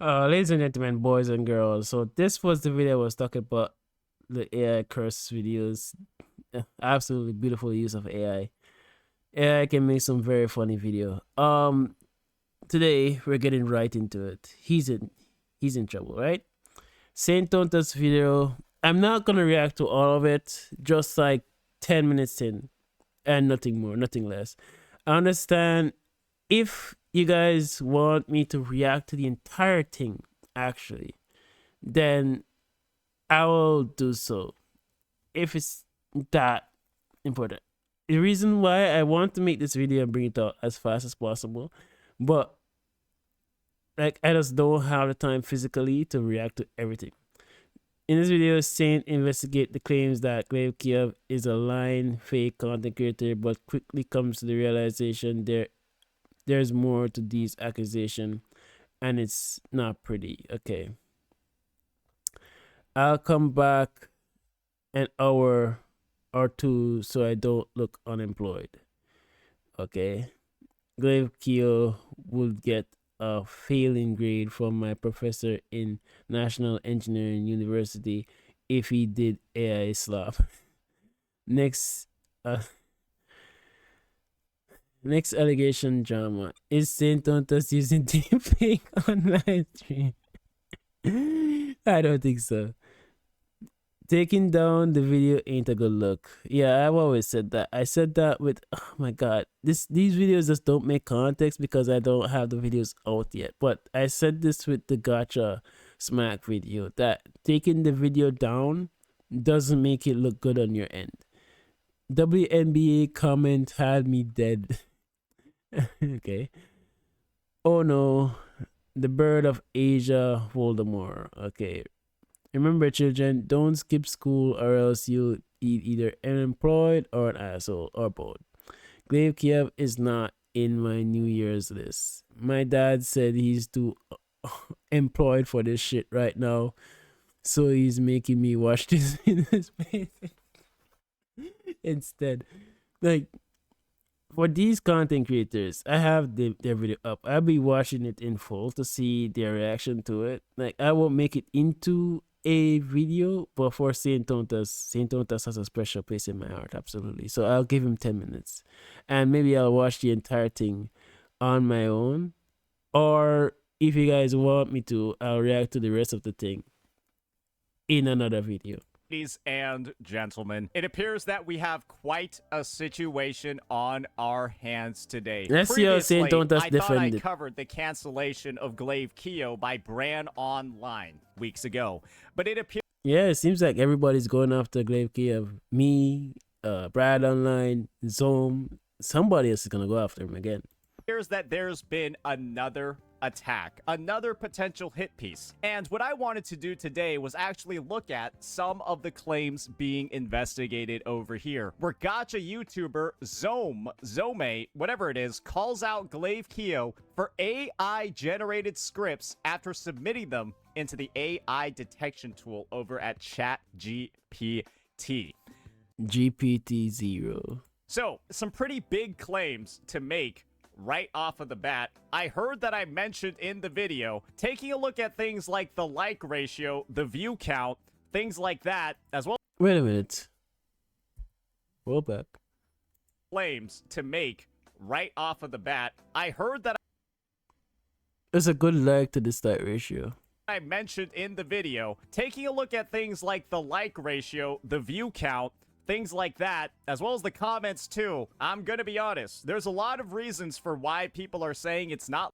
Ladies and gentlemen, boys and girls. So this was the video I was talking about the AI curse videos. Absolutely beautiful use of AI. AI can make some very funny video. Today we're getting right into it. He's in trouble, right? Saintontas video. I'm not gonna react to all of it. Just like 10 minutes in, and nothing more, nothing less. I understand if you guys want me to react to the entire thing, actually, then I will do so if it's that important. The reason why I want to make this video and bring it out as fast as possible, but like I just don't have the time physically to react to everything. In this video, Saint investigate the claims that glaivekiyo is a lying fake content creator, but quickly comes to the realization there's more to these accusations, and it's not pretty. Okay, I'll come back an hour or two so I don't look unemployed. Okay. glaivekiyo would get a failing grade from my professor in National Engineering University if he did AI slop. Next uh next allegation drama. Is Saintontas using deepfake on live stream? I don't think so. Taking down the video ain't a good look. Yeah, I've always said that. I said that with, oh my god, these videos just don't make context because I don't have the videos out yet. But I said this with the gotcha smack video, that taking the video down doesn't make it look good on your end. WNBA comment had me dead. Okay. Oh no, the bird of Asia Voldemort. Okay. Remember, children, don't skip school or else you'll be either unemployed or an asshole or both. glaivekiyo is not in my New Year's list. My dad said he's too employed for this shit right now, so he's making me watch this in his face instead. Like, for these content creators, I have their video up. I'll be watching it in full to see their reaction to it. Like, I won't make it into a video, but for Saintontas has a special place in my heart, absolutely. So I'll give him 10 minutes, and maybe I'll watch the entire thing on my own, or if you guys want me to, I'll react to the rest of the thing in another video. Ladies and gentlemen, it appears that we have quite a situation on our hands today. Let's see how Saintontas I thought I defended. covered the cancellation of glaivekiyo by Brand Online weeks ago, but it appears Yeah, it seems like everybody's going after glaivekiyo. Me, Brad Online, Zoom. Somebody else is gonna go after him again. that there's been another attack, another potential hit piece. And what I wanted to do today was actually look at some of the claims being investigated over here, where gotcha YouTuber Zome, whatever it is, calls out glaivekiyo for AI generated scripts after submitting them into the AI detection tool over at ChatGPT. GPT-0. So, some pretty big claims to make right off of the bat. I heard that I mentioned in the video, taking a look at things like the like ratio, the view count, things like that, as well Wait a minute. Roll back. claims to make right off of the bat. I heard that There's a good lag to this like ratio. I mentioned in the video, taking a look at things like the like ratio, the view count, things like that, as well as the comments too. I'm gonna be honest, there's a lot of reasons for why people are saying it's not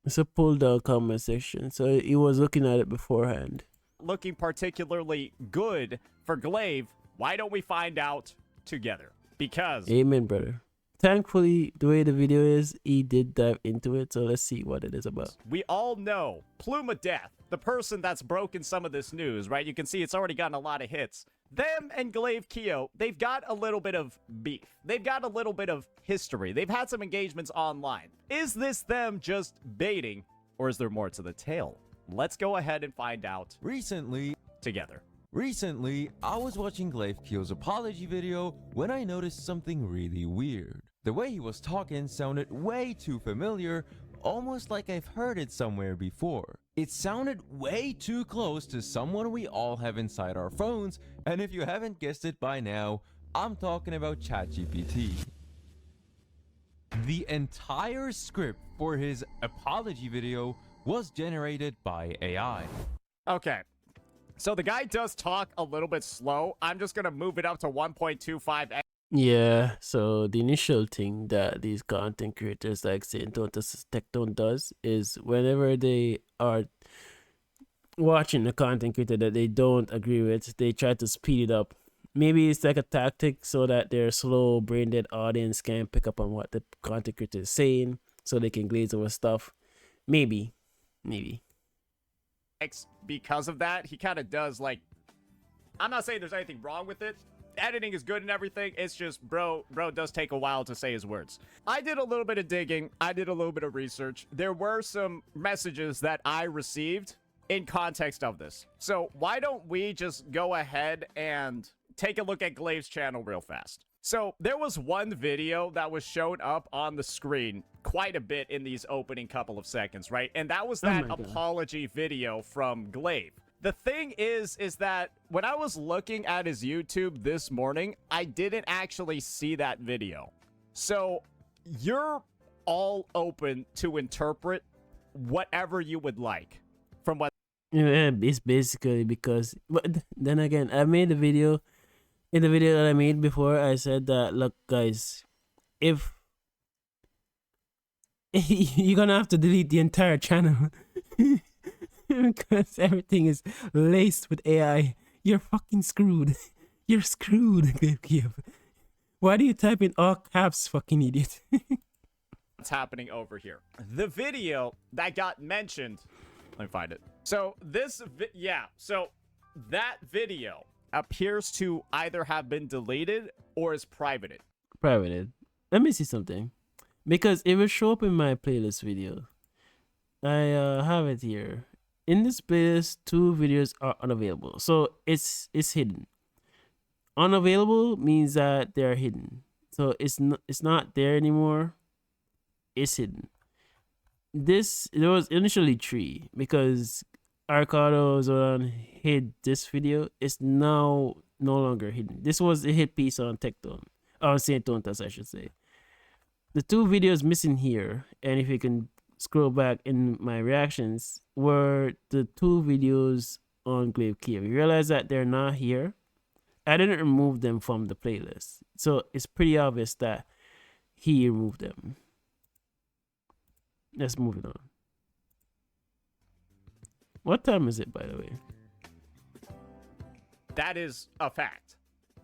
It's a pull down comment section, so he was looking at it beforehand. looking particularly good for Glaive. Why don't we find out together? Because Amen, brother. Thankfully, the way the video is, he did dive into it, so let's see what it is about. we all know Plume of Death, the person that's broken some of this news, right? You can see it's already gotten a lot of hits. Them and glaivekiyo, they've got a little bit of beef. They've got a little bit of history. They've had some engagements online. Is this them just baiting, or is there more to the tale? Let's go ahead and find out together. Recently, I was watching glaivekiyo's apology video when I noticed something really weird. The way he was talking sounded way too familiar, almost like I've heard it somewhere before. It sounded way too close to someone we all have inside our phones, and if you haven't guessed it by now, I'm talking about ChatGPT. The entire script for his apology video was generated by AI. Okay. So the guy does talk a little bit slow. I'm just going to move it up to 1.25x. Yeah, so the initial thing that these content creators like Saintontas Tectone does is whenever they are watching a content creator that they don't agree with, they try to speed it up. Maybe it's like a tactic so that their slow brain-dead audience can pick up on what the content creator is saying so they can glaze over stuff. Maybe. Because of that, he kind of does like, I'm not saying there's anything wrong with it. Editing is good and everything. It's just bro does take a while to say his words. I did a little bit of digging. I did a little bit of research. There were some messages that I received in context of this. So why don't we just go ahead and take a look at Glaive's channel real fast. So there was one video that was shown up on the screen quite a bit in these opening couple of seconds, right? And that was that apology video from Glaive. The thing is that when I was looking at his YouTube this morning, I didn't actually see that video. So you're all open to interpret whatever you would like from what. Yeah, it's basically because, but then again, I made a video. In the video that I made before, I said that, look, guys, if you're gonna have to delete the entire channel because everything is laced with AI, you're fucking screwed. You're screwed, glaivekiyo. Why do you type in all caps, fucking idiot? What's happening over here? The video that got mentioned. Let me find it. So so that video appears to either have been deleted or is privated. Privated. Let me see something. Because it will show up in my playlist video. I have it here. In this playlist, 2 videos are unavailable. So it's hidden. Unavailable means that they're hidden. So it's not there anymore. It's hidden. There was initially 3 because Arcado Zoran hid this video. It's now no longer hidden. This was a hit piece on Saintontas, I should say. The 2 videos missing here, and if you can scroll back in my reactions, were the 2 videos on glaivekiyo. You realize that they're not here. I didn't remove them from the playlist, so it's pretty obvious that he removed them. Let's move it on. What time is it, by the way? That is a fact.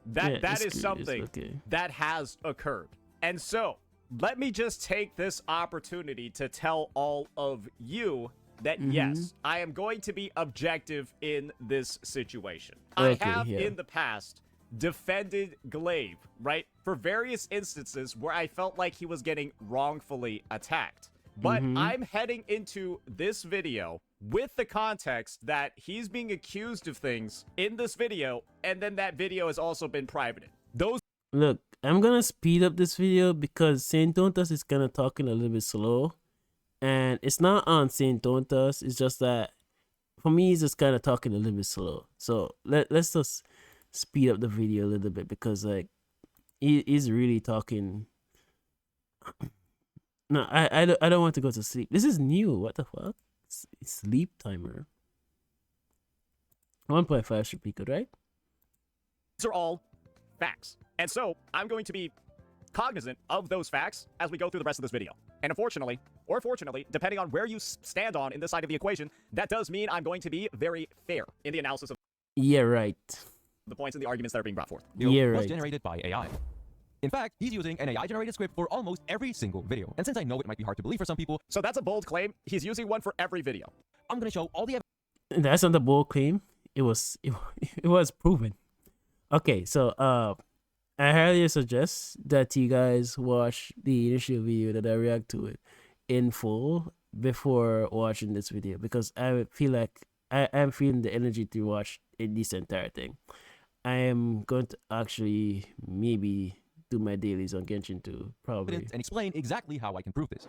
That is something that has occurred. And so, let me just take this opportunity to tell all of you that yes, I am going to be objective in this situation. I have in the past defended Glaive, right, for various instances where I felt like he was getting wrongfully attacked. But I'm heading into this video with the context that he's being accused of things in this video, and then that video has also been privated. Look, I'm gonna speed up this video because Saintontas is kind of talking a little bit slow, and it's not on Saintontas. It's just that for me, he's just kind of talking a little bit slow. So let's just speed up the video a little bit because like he's really talking. No, I don't want to go to sleep. This is new. What the fuck? Sleep timer. 1.5 should be good, right? These are all facts. And so I'm going to be cognizant of those facts as we go through the rest of this video. And unfortunately, or fortunately, depending on where you stand on in this side of the equation, that does mean I'm going to be very fair in the analysis of right. the points and the arguments that are being brought forth. Was generated by AI. In fact, he's using an AI-generated script for almost every single video. And since I know it might be hard to believe for some people, so that's a bold claim. He's using one for every video. I'm going to show all the That's not a bold claim. It was proven. Okay, so I highly suggest that you guys watch the initial video that I react to it in full before watching this video because I feel like I'm feeling the energy to watch this entire thing. I am going to actually maybe do my dailies on Genshin 2, probably. And explain exactly how I can prove this.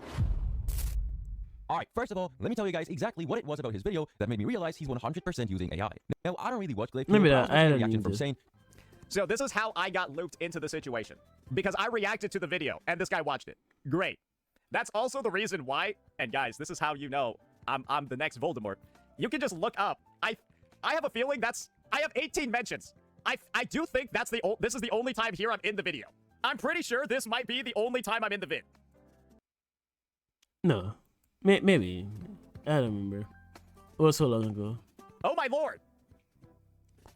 Alright, first of all, let me tell you guys exactly what it was about his video that made me realize he's 100% using AI. Now, I don't really watch glaivekiyo, Maybe but I that was watching I a don't reaction need from to. So this is how I got looped into the situation. Because I reacted to the video, and this guy watched it. Great. That's also the reason why, and guys, this is how you know I'm the next Voldemort. You can just look up. I have a feeling I have 18 mentions. I do think this is the only time here I'm in the video. I'm pretty sure this might be the only time I'm in the vid. No, maybe I don't remember. It was so long ago. Oh my lord.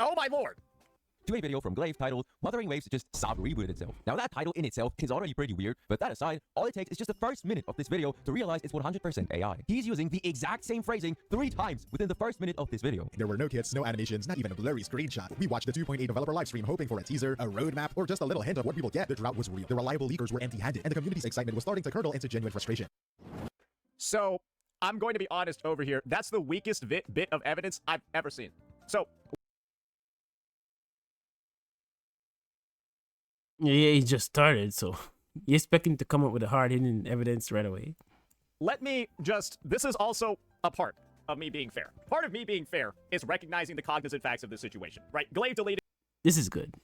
Oh my lord. To a video from Glaive titled Wuthering Waves just soft rebooted itself. Now that title in itself is already pretty weird, but that aside, all it takes is just the first minute of this video to realize it's 100% AI. He's using the exact same phrasing 3 times within the first minute of this video. There were no kits, no animations, not even a blurry screenshot. We watched the 2.8 developer livestream hoping for a teaser, a roadmap, or just a little hint of what we will get. The drought was real. The reliable leakers were empty-handed, and the community's excitement was starting to curdle into genuine frustration. So, I'm going to be honest over here. That's the weakest bit of evidence I've ever seen. So, Yeah, he just started, so you expect him to come up with a hard-hitting evidence right away. let me just... This is also a part of me being fair. Part of me being fair is recognizing the cognizant facts of this situation, right? Glaive deleted... This is good.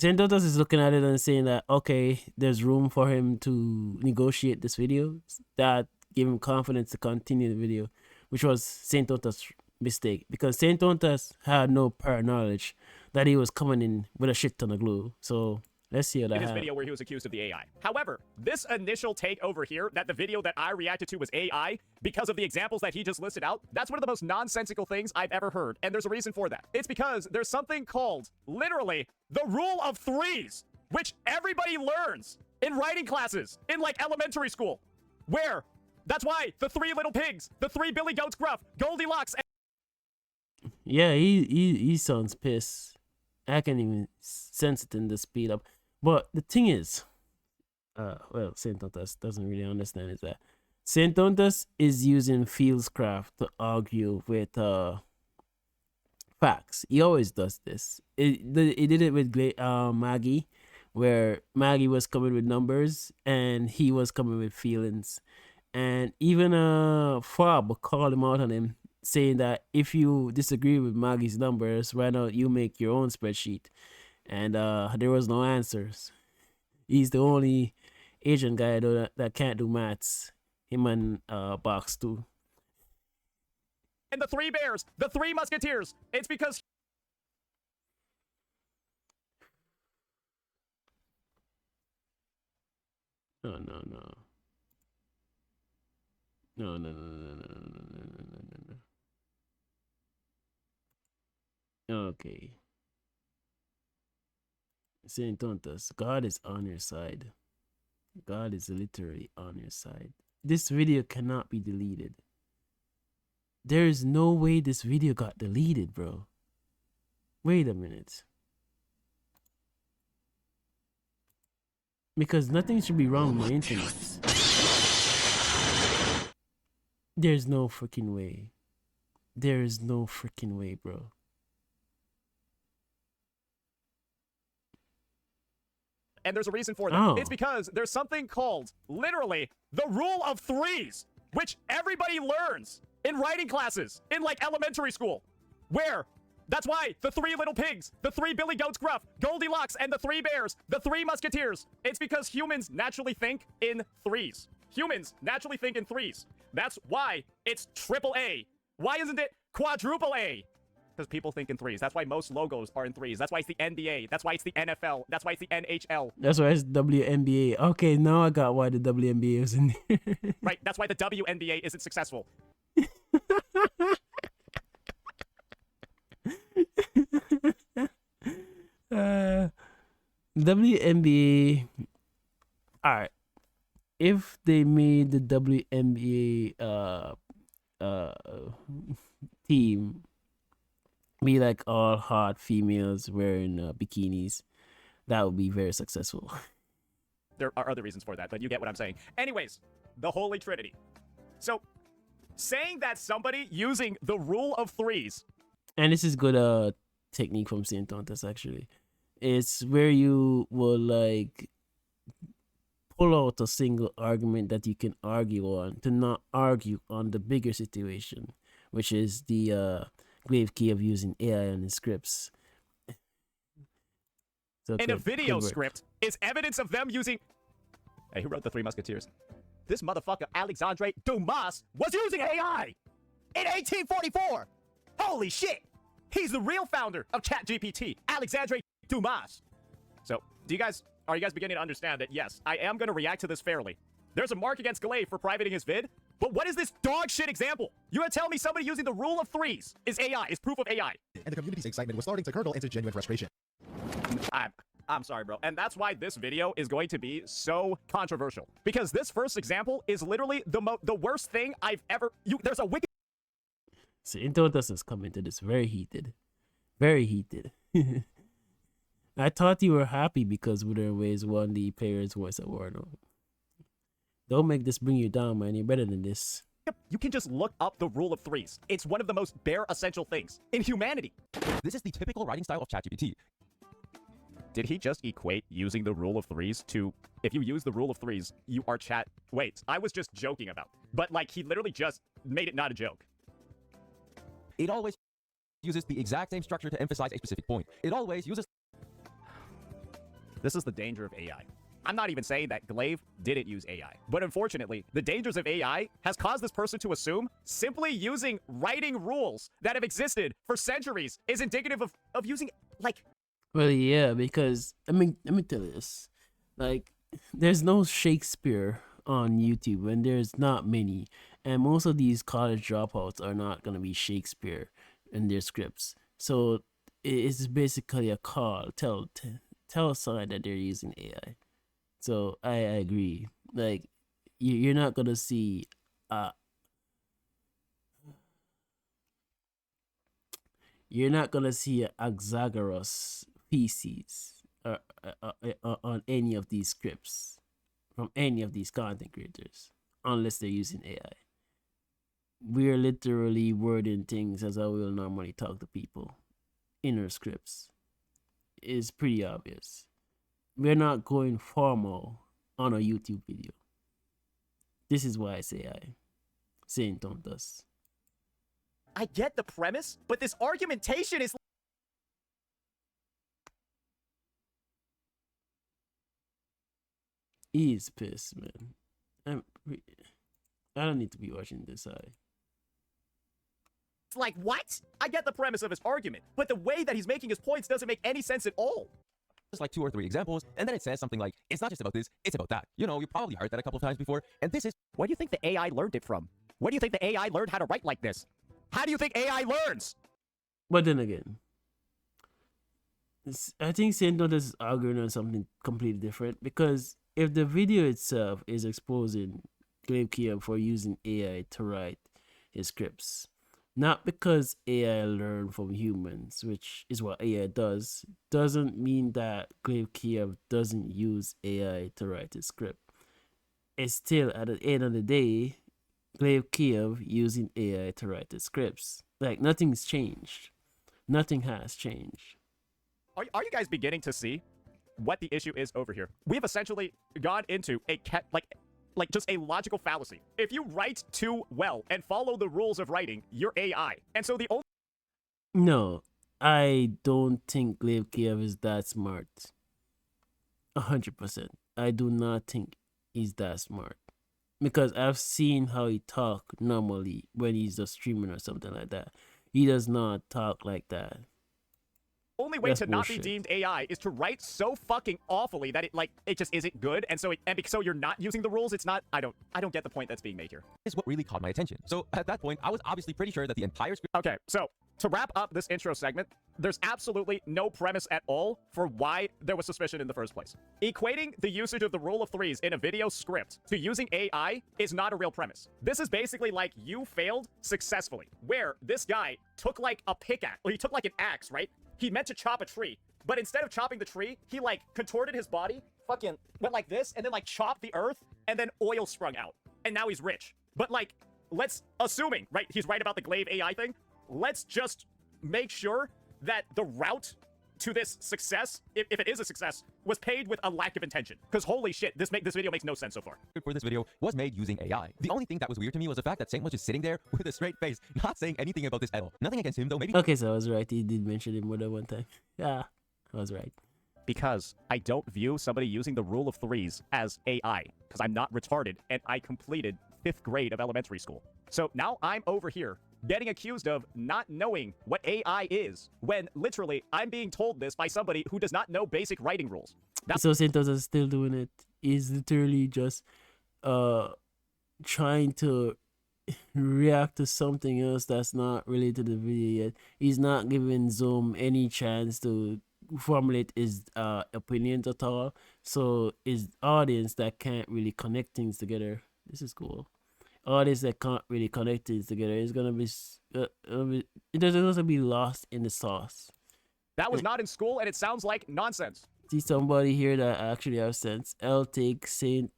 Saintontas is looking at it and saying that, okay, there's room for him to negotiate this video. That gave him confidence to continue the video, which was Saintontas' mistake. Because Saintontas had no prior knowledge that he was coming in with a shit ton of glue. So let's see how that in his happens. video where he was accused of the AI. However, this initial take over here, that the video that I reacted to was AI, because of the examples that he just listed out, that's one of the most nonsensical things I've ever heard, and there's a reason for that. It's because there's something called, literally, the rule of threes, which everybody learns in writing classes, in, like, elementary school, where, that's why the 3 little pigs, the 3 Billy Goats Gruff, Goldilocks, and Yeah, he sounds pissed. I can't even sense it in the speed up. But the thing is, well, Saintontas doesn't really understand is that Saintontas is using Fieldscraft to argue with facts. He always does this. He did it with Maggie, where Maggie was coming with numbers and he was coming with feelings. And even Fob called him out on him, saying that if you disagree with Maggie's numbers, why not you make your own spreadsheet? And there was no answers. He's the only Asian guy though that can't do maths. Him and Box too. the 3 bears, the 3 musketeers. It's because No. No. Okay. Saintontas, God is on your side. God is literally on your side. This video cannot be deleted. There is no way this video got deleted, bro. Wait a minute. Because nothing should be wrong with my internet. There's no freaking way. There is no freaking way, bro. and there's a reason for that. Oh. It's because there's something called, literally, the rule of threes, which everybody learns in writing classes in, like, elementary school, where that's why the 3 little pigs, the 3 Billy Goats Gruff, Goldilocks, and the 3 bears, the 3 musketeers. It's because humans naturally think in threes. Humans naturally think in threes. That's why it's triple A. Why isn't it quadruple A? Because people think in threes. That's why most logos are in threes. That's why it's the NBA. That's why it's the NFL. That's why it's the NHL. That's why it's WNBA. Okay, now I got why the WNBA was in there. Right. That's why the WNBA isn't successful. WNBA. Alright. If they made the WNBA team be like all hot females wearing bikinis, that would be very successful. There are other reasons for that, but you get what I'm saying. Anyways, the Holy Trinity. So, saying that somebody using the rule of threes. And this is good technique from Saintontas actually. It's where you will like pull out a single argument that you can argue on to not argue on the bigger situation, which is the glaivekiyo of using AI on the scripts. So In a video good work. script is evidence of them using. Hey, who wrote the Three Musketeers? This motherfucker Alexandre Dumas was using AI in 1844. Holy shit! He's the real founder of ChatGPT, Alexandre Dumas. So, are you guys beginning to understand that yes, I am going to react to this fairly? There's a mark against Glaive for privating his vid, but what is this dog shit example? You're gonna tell me somebody using the rule of threes is AI, is proof of AI? And the community's excitement was starting to curdle into genuine frustration. I'm sorry, bro. And that's why this video is going to be so controversial. Because this first example is literally the worst thing I've ever... There's a wiki... Saintontas is coming to this very heated. Very heated. I thought you were happy because Wuthering Waves won the Players' Voice Award. Don't make this bring you down, man. You're better than this. You can just look up the rule of threes. It's one of the most bare essential things in humanity. This is the typical writing style of ChatGPT. Did he just equate using the rule of threes to, if you use the rule of threes, you are chat... Wait, I was just joking about. But, like, he literally just made it not a joke. It always uses the exact same structure to emphasize a specific point. It always uses... This is the danger of AI. I'm not even saying that Glaive didn't use AI. But unfortunately, the dangers of AI has caused this person to assume simply using writing rules that have existed for centuries is indicative of using, like... Well, yeah, because, I mean, let me tell you this. Like, there's no Shakespeare on YouTube, and there's not many. And most of these college dropouts are not going to be Shakespeare in their scripts. So, it's basically a tell sign that they're using AI. So, I agree. Like, you're not going to see... you're not going to see an Axagoras feces on any of these scripts from any of these content creators unless they're using AI. We're literally wording things as I will normally talk to people in our scripts. It's pretty obvious. We're not going formal on a YouTube video. This is why I say AI. Saintontas. I get the premise, but this argumentation is... He's pissed, man. I don't need to be watching this. It's like, what? I get the premise of his argument, but the way that he's making his points doesn't make any sense at all. Just like 2 or 3 examples, and then it says something like, it's not just about this, it's about that. You know, you probably heard that a couple of times before, and this is... Where do you think the AI learned it from? Where do you think the AI learned how to write like this? How do you think AI learns? But then again, I think Saintontas is arguing on something completely different, because if the video itself is exposing glaivekiyo for using AI to write his scripts, not because AI learned from humans, which is what AI does, doesn't mean that glaivekiyo doesn't use AI to write his script. It's still, at the end of the day, glaivekiyo using AI to write the scripts. Like, nothing's changed. Nothing has changed. Are you guys beginning to see what the issue is over here? We have essentially gone into a like just a logical fallacy. If you write too well and follow the rules of writing, you're AI. And so the only... No, I don't think glaivekiyo is that smart. 100%. I do not think he's that smart. Because I've seen how he talk normally when he's just streaming or something like that. He does not talk like that. only way That's to not be bullshit. deemed AI is to write so fucking awfully that it just isn't good, and so so you're not using the rules. It's not. I don't get the point that's being made here. Is what really caught my attention. So at that point, I was obviously pretty sure that the entire script... Okay, so to wrap up this intro segment, there's absolutely no premise at all for why there was suspicion in the first place. Equating the usage of the rule of threes in a video script to using AI is not a real premise. This is basically like you failed successfully, where this guy took like a pickaxe, or he took like an axe, right? He meant to chop a tree, but instead of chopping the tree, he like contorted his body, fucking went like this, and then like chopped the earth, and then oil sprung out. And now he's rich. But like, assuming, right, he's right about the glaive AI thing, let's just make sure that the route to this success, if it is a success, was paid with a lack of intention. Because holy shit, this video makes no sense so far. For this video was made using AI. The only thing that was weird to me was the fact that Saint was just sitting there with a straight face, not saying anything about this at all. Nothing against him though, maybe. Okay, so I was right. He did mention it more than one time. Yeah, I was right. Because I don't view somebody using the rule of threes as AI. Because I'm not retarded, and I completed 5th grade of elementary school. So now I'm over here getting accused of not knowing what AI is, when literally I'm being told this by somebody who does not know basic writing rules. So Saintontas is still doing it. He's literally just trying to react to something else that's not related to the video yet. He's not giving Zoom any chance to formulate his opinions at all. So his audience that can't really connect things together. This is cool. Audience that can't really connect things together is gonna be it's gonna be lost in the sauce. That was not in school, and it sounds like nonsense. See somebody here that actually has sense. L take Saint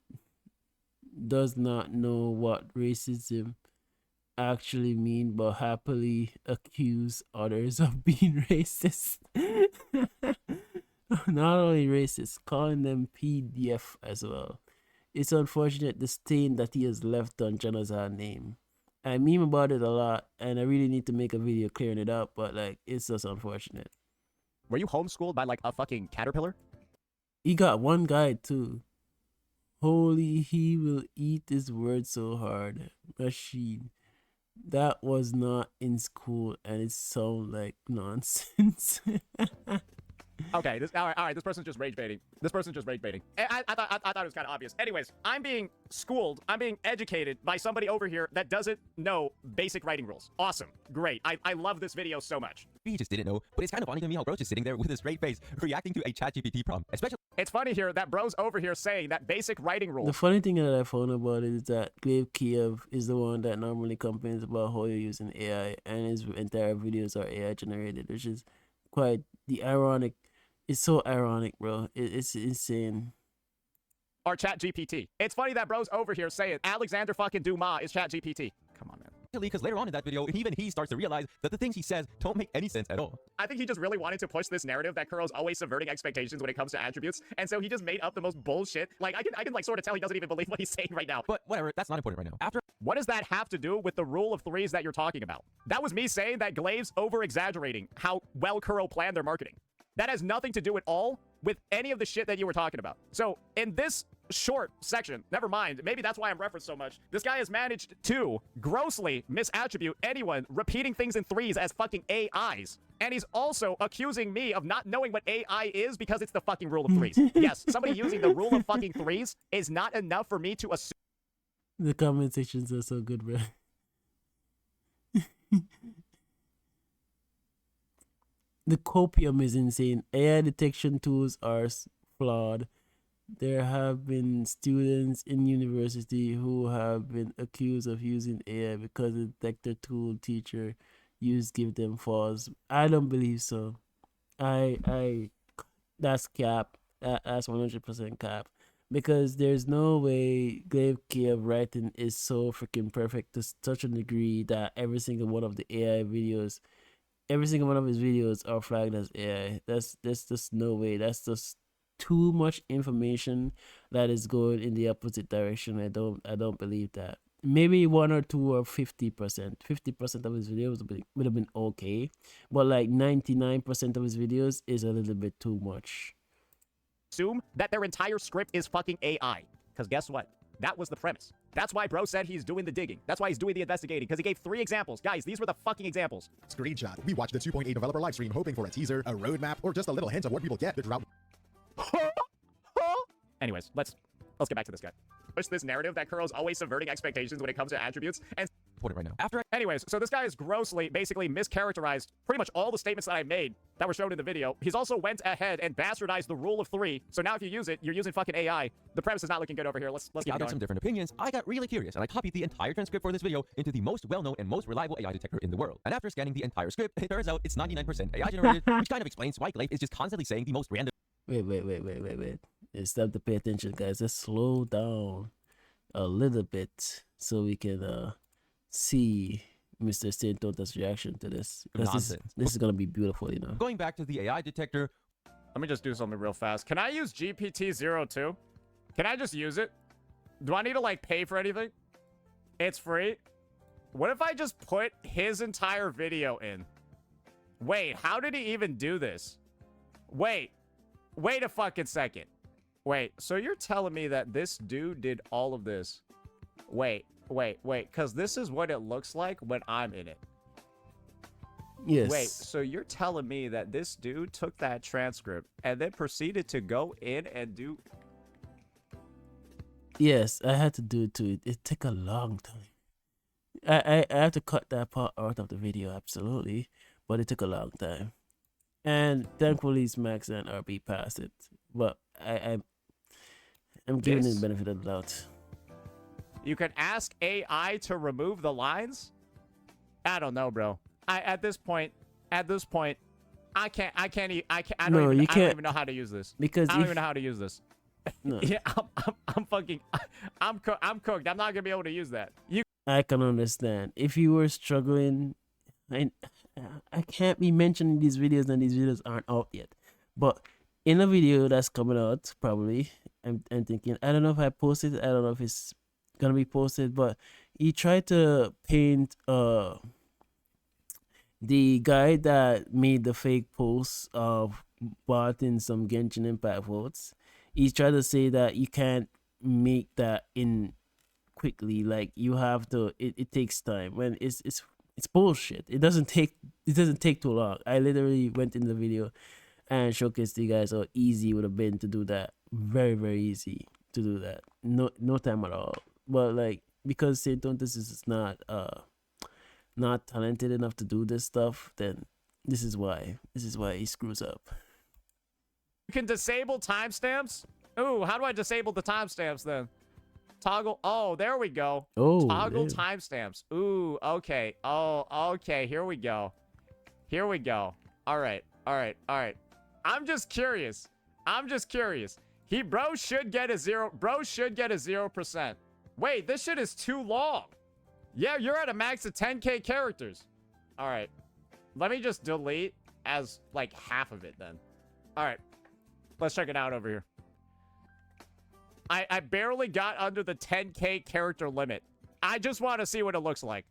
does not know what racism actually mean, but happily accuse others of being racist. Not only racist, calling them PDF as well. It's unfortunate the stain that he has left on Jonah's name. I meme about it a lot, and I really need to make a video clearing it up, but like, it's just unfortunate. Were you homeschooled by like a fucking caterpillar? He got one guide too. Holy, he will eat his words so hard. Machine. That was not in school, and it sounds like nonsense. Okay, all right. This person's just rage baiting. I thought it was kind of obvious. Anyways, I'm being schooled. I'm being educated by somebody over here that doesn't know basic writing rules. Awesome, great. I love this video so much. He just didn't know, but it's kind of funny to me how bro's just sitting there with a straight face, reacting to a ChatGPT prompt, especially. It's funny here that bro's over here saying that basic writing rules. The funny thing that I found about it is that glaivekiyo is the one that normally complains about how you're using AI, and his entire videos are AI generated, which is quite the ironic. It's so ironic, bro. It's insane. Or ChatGPT. It's funny that bro's over here saying Alexander fucking Dumas is ChatGPT. Come on, man. Because later on in that video, even he starts to realize that the things he says don't make any sense at all. I think he just really wanted to push this narrative that Kuro's always subverting expectations when it comes to attributes, and so he just made up the most bullshit. Like, I can like sort of tell he doesn't even believe what he's saying right now. But whatever, that's not important right now. After. What does that have to do with the rule of threes that you're talking about? That was me saying that Glaive's over-exaggerating how well Kuro planned their marketing. That has nothing to do at all with any of the shit that you were talking about. So in this short section, never mind, maybe that's why I'm referenced so much, this guy has managed to grossly misattribute anyone repeating things in threes as fucking AIs. And he's also accusing me of not knowing what AI is because it's the fucking rule of threes. Yes, somebody using the rule of fucking threes is not enough for me to assume. The comment sections are so good, bro. The copium is insane. AI detection tools are flawed. There have been students in university who have been accused of using AI because the detector tool teacher used give them false. I don't believe so. That's cap. That's 100% cap. Because there's no way glaivekiyo writing is so freaking perfect to such a degree that every single one of the AI videos, every single one of his videos are flagged as AI. There's just no way. That's just too much information that is going in the opposite direction. I don't believe that. Maybe 1 or 2 or 50%. 50% of his videos would have been okay, but like 99% of his videos is a little bit too much. Assume that their entire script is fucking AI. Because guess what? That was the premise. That's why bro said he's doing the digging. That's why he's doing the investigating, because he gave 3 examples. Guys, these were the fucking examples. Screenshot. We watched the 2.8 developer livestream hoping for a teaser, a roadmap, or just a little hint of what we will get. The drought. Anyways, let's get back to this guy. Push this narrative that Kuro's always subverting expectations when it comes to attributes. And Put it right now. anyways, so this guy has grossly, basically mischaracterized pretty much all the statements that I made that were shown in the video. He's also went ahead and bastardized the rule of 3. So now if you use it, you're using fucking AI. The premise is not looking good over here. Let's keep Gathered going. some different opinions. I got really curious and I copied the entire transcript for this video into the most well-known and most reliable AI detector in the world. And after scanning the entire script, it turns out it's 99% AI generated, which kind of explains why Glaive is just constantly saying the most random. Wait. It's time to pay attention, guys. Let's slow down a little bit so we can see Mr. Saintontas' reaction to this, because Nonsense. this is gonna be beautiful, you know. Going back to the AI detector, Let me just do something real fast. Can I use GPT-02? Can I just use it? Do I need to, like, pay for anything? It's free? What if I just put his entire video in? Wait, how did he even do this? Wait a fucking second. Wait, so you're telling me that this dude did all of this? Wait, because this is what it looks like when I'm in it. Yes. Wait, so you're telling me that this dude took that transcript and then proceeded to go in and do... Yes, I had to do it too. It took a long time. I had to cut that part out of the video, absolutely, but it took a long time. And thankfully, Max and RB passed it. But I'm giving it the benefit of the doubt. You can ask AI to remove the lines? I don't know, bro. At this point, I don't even know how to use this. Because I don't even know how to use this. No. Yeah, I'm cooked. I'm not gonna be able to use that. I can understand. If you were struggling, I can't be mentioning these videos and these videos aren't out yet. But in a video that's coming out, probably, I'm thinking, I don't know if I posted it, I don't know if it's gonna be posted, but he tried to paint the guy that made the fake post of bought in some Genshin Impact votes. He's trying to say that you can't make that in quickly, like you have to, it takes time. When it's bullshit. It doesn't take too long. I literally went in the video and showcased you guys how easy it would have been to do that. Very, very easy to do that. No time at all. But like, because Saintontas is not talented enough to do this stuff, then this is why he screws up. You can disable timestamps? Ooh, how do I disable the timestamps then? Toggle. Oh, there we go. Oh, toggle timestamps. Ooh, okay. Oh, okay. Here we go. All right. I'm just curious. Bro should get a 0%. Wait, this shit is too long. Yeah, you're at a max of 10k characters. All right. Let me just delete as like half of it then. All right. Let's check it out over here. I barely got under the 10k character limit. I just want to see what it looks like.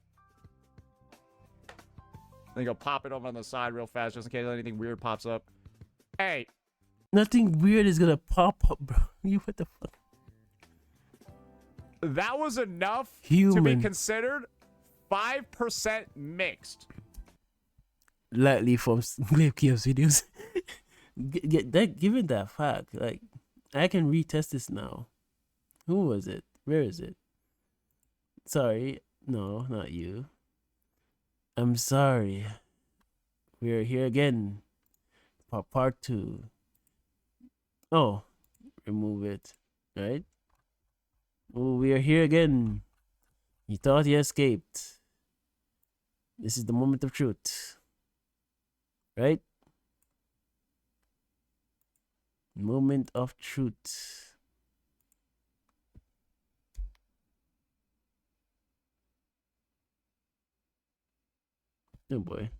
Let me go pop it over on the side real fast just in case anything weird pops up. Hey. Nothing weird is gonna pop up, bro. You what the fuck? That was enough to be considered 5% mixed. Lightly from glaivekiyo's videos. Given that fact, like, I can retest this now. Who was it? Where is it? Sorry. No, not you. I'm sorry. We're here again. For part 2. Oh. Remove it. Right? Oh, we are here again. He thought he escaped. This is the moment of truth. Right? Moment of truth. Oh boy,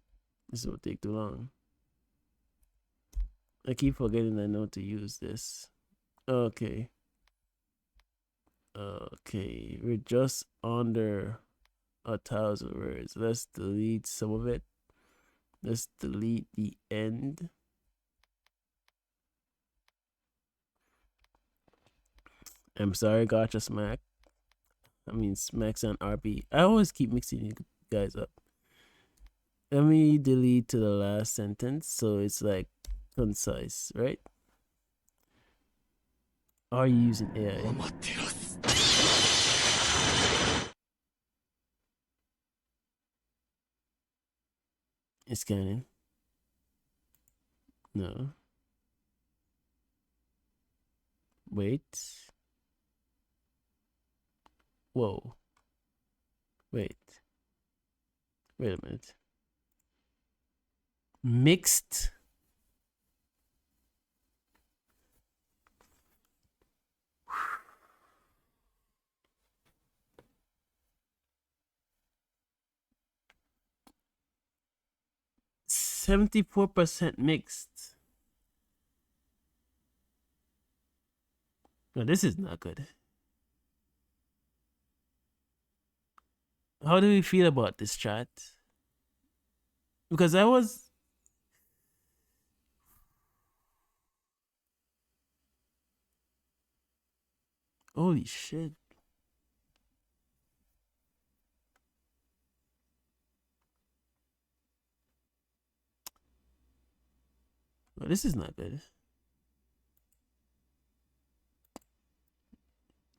this will take too long. I keep forgetting I know to use this. Okay. Okay, we're just under 1,000 words. Let's delete some of it. Let's delete the end. I'm sorry, Gotcha Smack. I mean, Smacks and RP. I always keep mixing you guys up. Let me delete to the last sentence so it's like concise, right? Are you using AI? It's scanning. No. Wait. Whoa. Wait a minute. Mixed. 74% mixed. No, this is not good. How do we feel about this chat? Because I was... Holy shit. Oh, this is not good.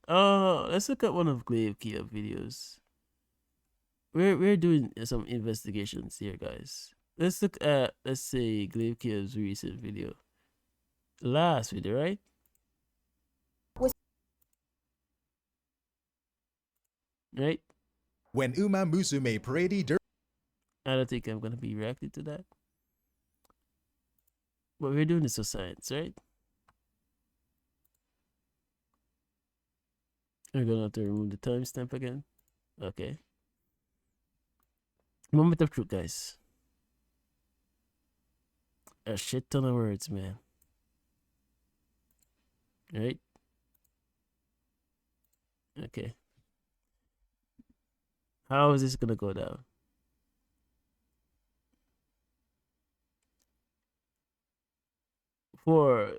Oh, let's look at one of glaivekiyo videos. We're doing some investigations here, guys. Let's look at, let's say, glaivekiyo's recent video. Last video, right? Right? When Uma Musume Parade Dur- I don't think I'm gonna be reacting to that. But we're doing this for science, right? We're gonna have to remove the timestamp again. Okay. Moment of truth, guys. A shit ton of words, man. Right? Okay. How is this gonna go down? For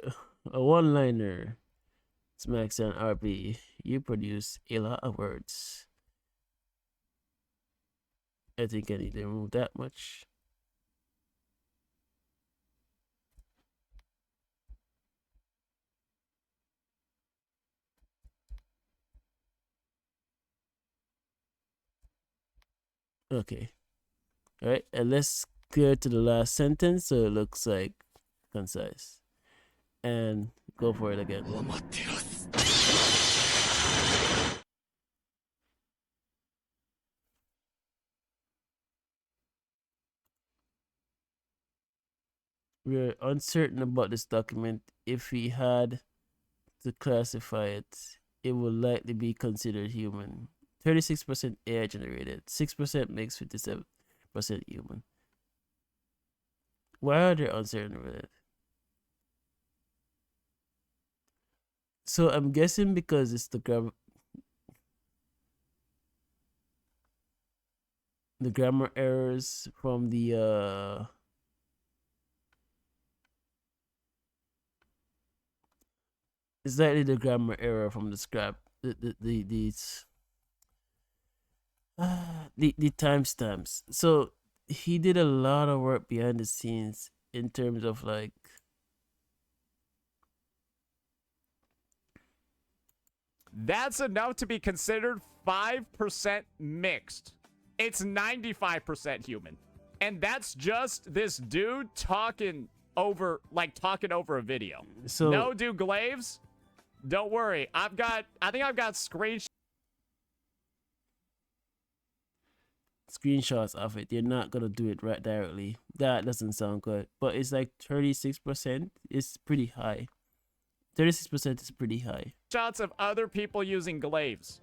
a one-liner, Smacks and RP, you produce a lot of words. I think I need to remove that much. Okay. Alright, and let's go to the last sentence so it looks like concise. And go for it again. We're uncertain about this document. If we had to classify it, it would likely be considered human. 36% AI generated, 6% mixed, 57% human. Why are they uncertain with it? So I'm guessing because it's the grammar errors from the it's likely the grammar error from the scrap, the timestamps. So he did a lot of work behind the scenes in terms of like That's enough to be considered 5% mixed. It's 95% human. And that's just this dude talking over a video. so No, dude, Glaives, don't worry. I think I've got screenshots screenshots of it. You're not gonna do it right directly. That doesn't sound good. But it's like 36%. It's pretty high. 36% is pretty high. of other people using Glaives.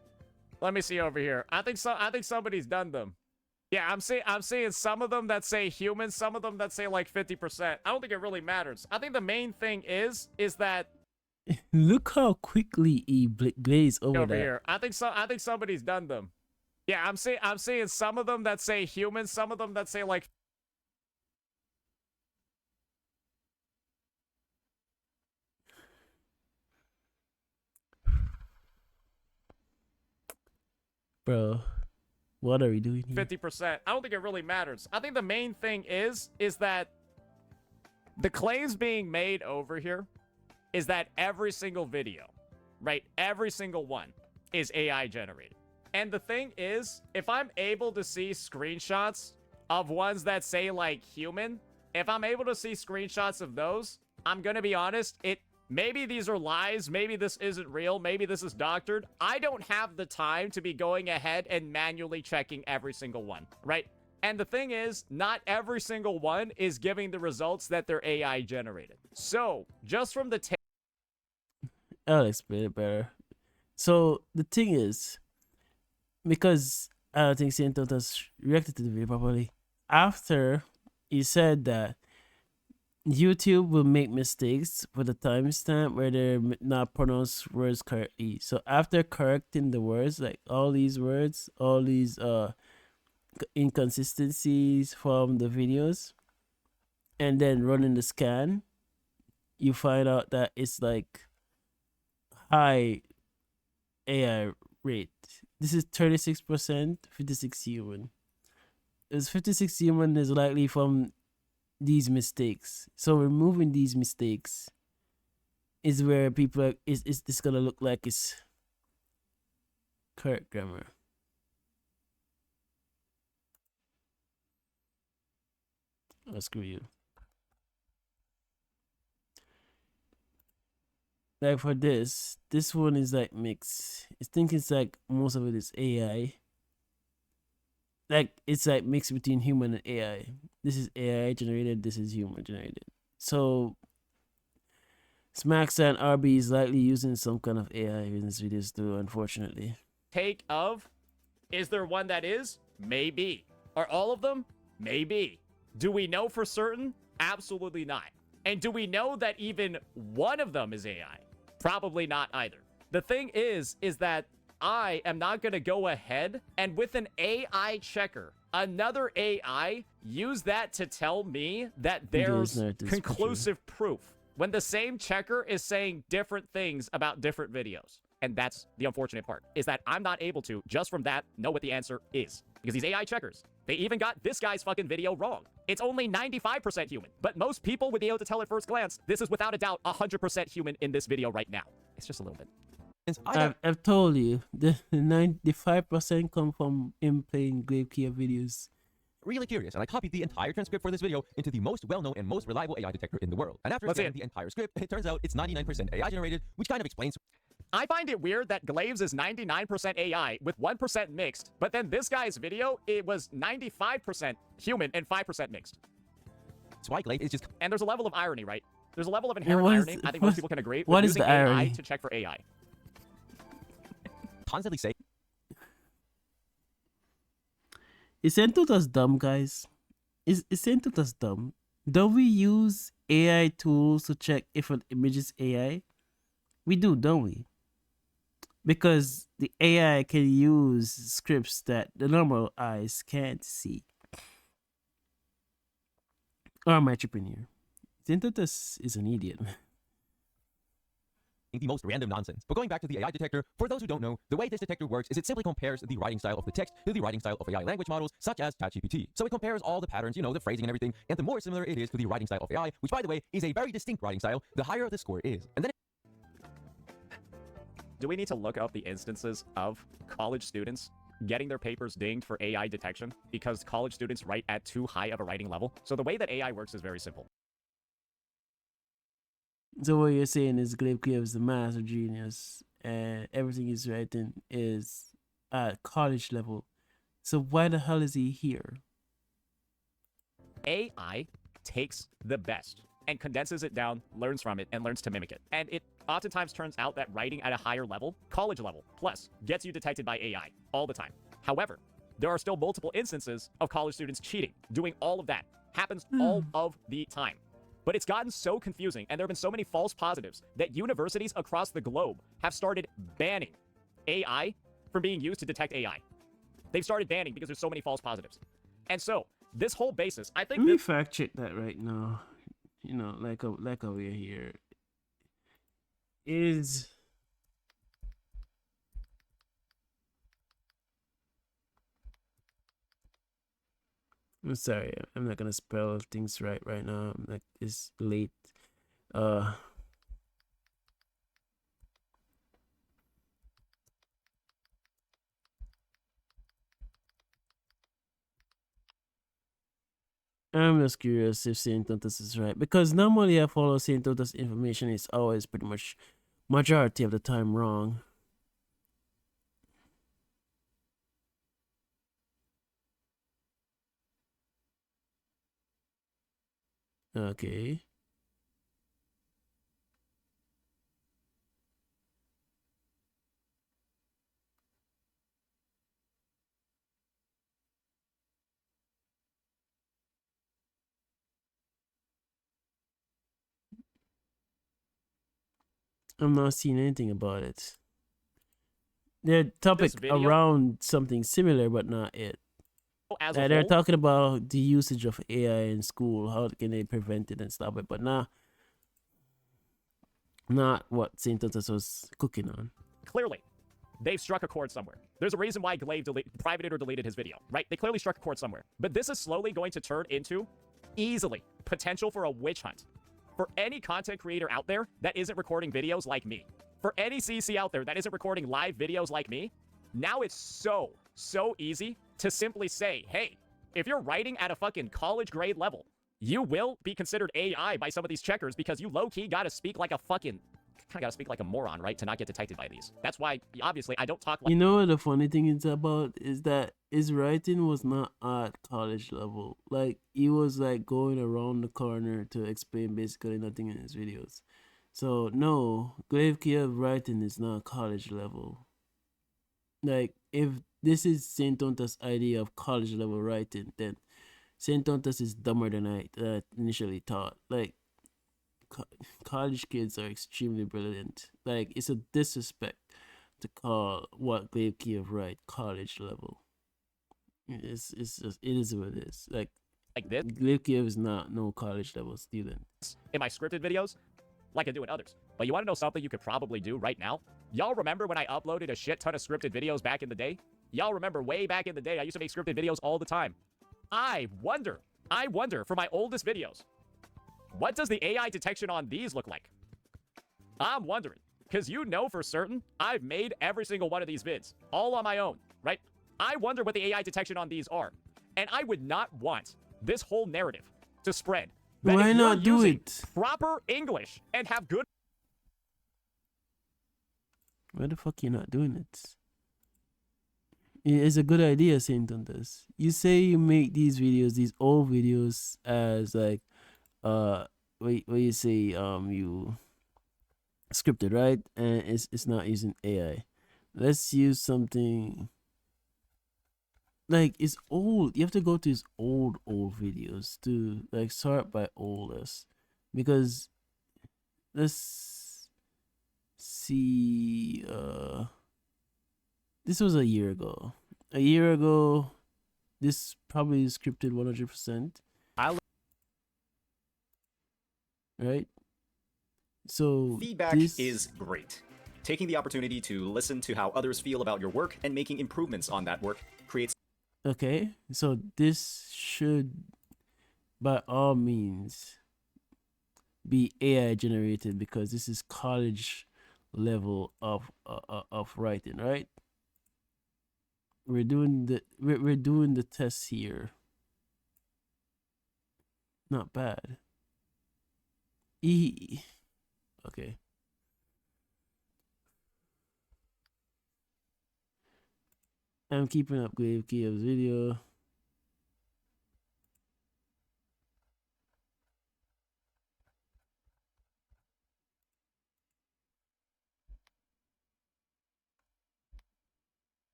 Let me see over here. I think somebody's done them. Yeah, I'm seeing some of them that say human, some of them that say like 50%. I don't think it really matters. I think the main thing is that Look how quickly he glazed over that. here. I think somebody's done them. Yeah, I'm seeing some of them that say human, some of them that say like Bro, what are we doing here? 50%. I don't think it really matters. I think the main thing is that the claims being made over here is that every single video, right? Every single one is AI generated. And the thing is, if I'm able to see screenshots of ones that say like human, if I'm able to see screenshots of those, I'm gonna be honest, maybe these are lies, maybe this isn't real, maybe this is doctored. I don't have the time to be going ahead and manually checking every single one, right? And the thing is, not every single one is giving the results that they're AI generated. So, just from the I'll explain it better. So the thing is, because I don't think Saintontas reacted to the video properly, after he said that YouTube will make mistakes with the timestamp where they're not pronounce words correctly. So after correcting the words, like all these words, all these inconsistencies from the videos, and then running the scan, you find out that it's like high AI rate. This is 36%, 56 human. It's 56 human is likely from these mistakes. So removing these mistakes is where people are, is this gonna look like it's correct grammar. Oh, screw you. Like for this one is like mixed. I think it's like most of it is AI. Like it's like mixed between human and AI. This is AI generated, this is human generated. So Smacks and RB is likely using some kind of AI in this videos too, unfortunately. Take of, is there one that is? Maybe. Are all of them? Maybe. Do we know for certain? Absolutely not. And do we know that even one of them is AI? Probably not either. The thing is that I am not going to go ahead and with an AI checker, another AI, use that to tell me that there's conclusive proof when the same checker is saying different things about different videos. And that's the unfortunate part, is that I'm not able to, just from that, know what the answer is. Because these AI checkers, they even got this guy's fucking video wrong. It's only 95% human. But most people would be able to tell at first glance, this is without a doubt 100% human in this video right now. It's just a little bit. I've told you, the 95% come from him playing glaivekiyo videos. Really curious, and I copied the entire transcript for this video into the most well-known and most reliable AI detector in the world. And after scanning the entire script, it turns out it's 99% AI generated, which kind of explains. I find it weird that Glaives is 99% AI with 1% mixed, but then this guy's video, it was 95% human and 5% mixed. That's why Glaive is just. And there's a level of irony, right? There's a level of inherent irony. I think most people can agree. What with is using the irony? AI to check for AI. Constantly say. Is Saintontas dumb, guys? Is Saintontas dumb? Don't we use AI tools to check if an image is AI? We do, don't we? Because the AI can use scripts that the normal eyes can't see. Or am I tripping here? Saintontas is an idiot. The most random nonsense. But going back to the AI detector, for those who don't know, the way this detector works is it simply compares the writing style of the text to the writing style of AI language models, such as ChatGPT. So it compares all the patterns, the phrasing and everything, and the more similar it is to the writing style of AI, which by the way, is a very distinct writing style, the higher the score is. And then Do we need to look up the instances of college students getting their papers dinged for AI detection because college students write at too high of a writing level? So the way that AI works is very simple. So what you're saying is glaivekiyo is the master genius and everything he's writing is at college level. So why the hell is he here? AI takes the best and condenses it down, learns from it, and learns to mimic it. And it oftentimes turns out that writing at a higher level, college level, plus, gets you detected by AI all the time. However, there are still multiple instances of college students cheating, doing all of that. Happens all of the time. But it's gotten so confusing, and there have been so many false positives, that universities across the globe have started banning AI from being used to detect AI. They've started banning because there's so many false positives. And so, this whole basis, I think... Let me fact check that right now. Like over here. Is... I'm sorry, I'm not gonna spell things right now. Like, it's late. I'm just curious if Saintontas is right, because normally I follow Saintontas information. It's always pretty much majority of the time wrong. Okay. I'm not seeing anything about it. Their topic video- around something similar, but not it. as a They're whole, talking about the usage of AI in school. How can they prevent it and stop it? But not what Saintontas was cooking on. clearly, they've struck a chord somewhere. There's a reason why Glaive privated or deleted his video, right? They clearly struck a chord somewhere. But this is slowly going to turn into, easily, potential for a witch hunt. For any content creator out there that isn't recording videos like me, for any CC out there that isn't recording live videos like me, now it's so easy to simply say, hey, if you're writing at a fucking college grade level, you will be considered AI by some of these checkers because you low-key gotta speak like a fucking, kind of gotta speak like a moron, right, to not get detected by these. That's why, obviously, I don't talk like... You know what the funny thing is about is that his writing was not at college level. Like, he was like going around the corner to explain basically nothing in his videos. So no, glaivekiyo writing is not college level. Like, if this is Saintontas' idea of college level writing, then Saintontas is dumber than I initially thought. Like, college kids are extremely brilliant. Like, it's a disrespect to call what glaivekiyo write college level. It's just, it is what it is. Like this glaivekiyo is not no college level student. in my scripted videos, like I do in others. But you want to know something you could probably do right now? Y'all remember when I uploaded a shit ton of scripted videos back in the day? Y'all remember way back in the day, I used to make scripted videos all the time. I wonder for my oldest videos, what does the AI detection on these look like? I'm wondering, because you know for certain, I've made every single one of these vids, all on my own, right? I wonder what the AI detection on these are. And I would not want this whole narrative to spread. That Why if you're not do using it? proper English and have good... Why the fuck you not doing it? It's a good idea, Saintontas. You say you make these videos, these old videos, as like what you say you scripted, right? And it's not using AI. Let's use something like it's old. You have to go to his old videos to like sort by oldest, because let's see. This was a year ago. A year ago, this probably is scripted 100%. Right? So feedback is great. Taking the opportunity to listen to how others feel about your work and making improvements on that work creates... Okay, so this should, by all means, be AI generated because this is college level of writing, right? We're doing the tests here. Not bad. Okay. I'm keeping up glaivekiyo's video.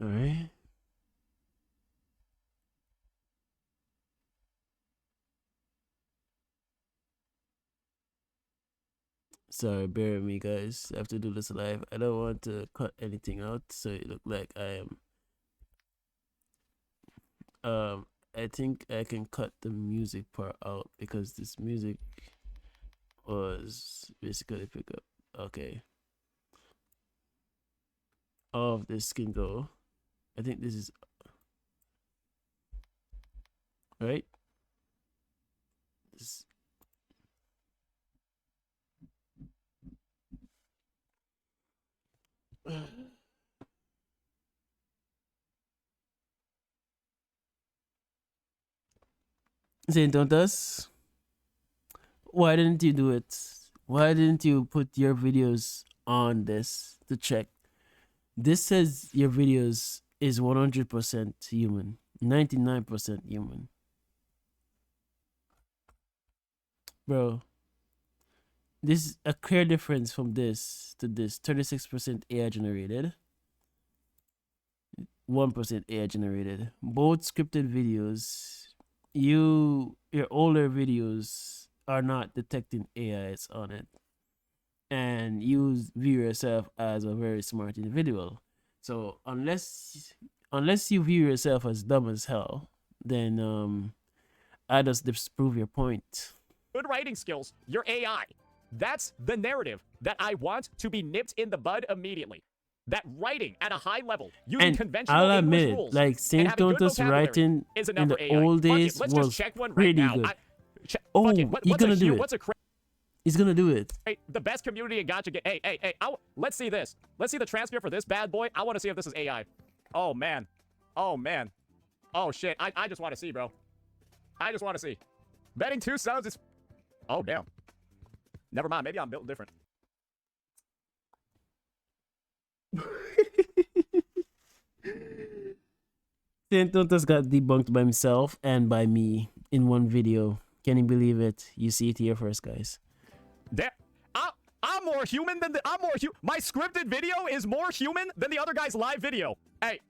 All right. Sorry, bear with me, guys. I have to do this live. I don't want to cut anything out, so it look like I am. I think I can cut the music part out because this music was basically pick up. Okay. All of this can go. I think this is right. This, Saintontas, why didn't you do it? Why didn't you put your videos on this to check? This says your videos is 100% human, 99% human. Bro, this is a clear difference from this to this. 36% AI generated, 1% AI generated. Both scripted videos. Your older videos are not detecting AIs on it. and you view yourself as a very smart individual. So unless you view yourself as dumb as hell, then I just disprove your point. Good writing skills, you're AI. That's the narrative that I want to be nipped in the bud immediately. That writing at a high level, using And conventional I'll English admit it, rules, like and having good Saintontas vocabulary writing is in enough the for AI. old Fuck it, days let's just was check one right pretty now. good. Fuck Oh, it. he's What's gonna a do hue? it. What's a He's gonna do it. the best community in gotcha game? Hey, let's see this. Let's see the transcript for this bad boy. I want to see if this is AI. Oh man. Oh man. Oh shit. I just want to see, bro. I just want to see. Betting 2 sounds is. Oh damn. Never mind. Maybe I'm built different. Saintontas got debunked by himself and by me in one video. Can you believe it? You see it here first, guys. Damn. I'm more human than my scripted video is more human than the other guy's live video. Hey,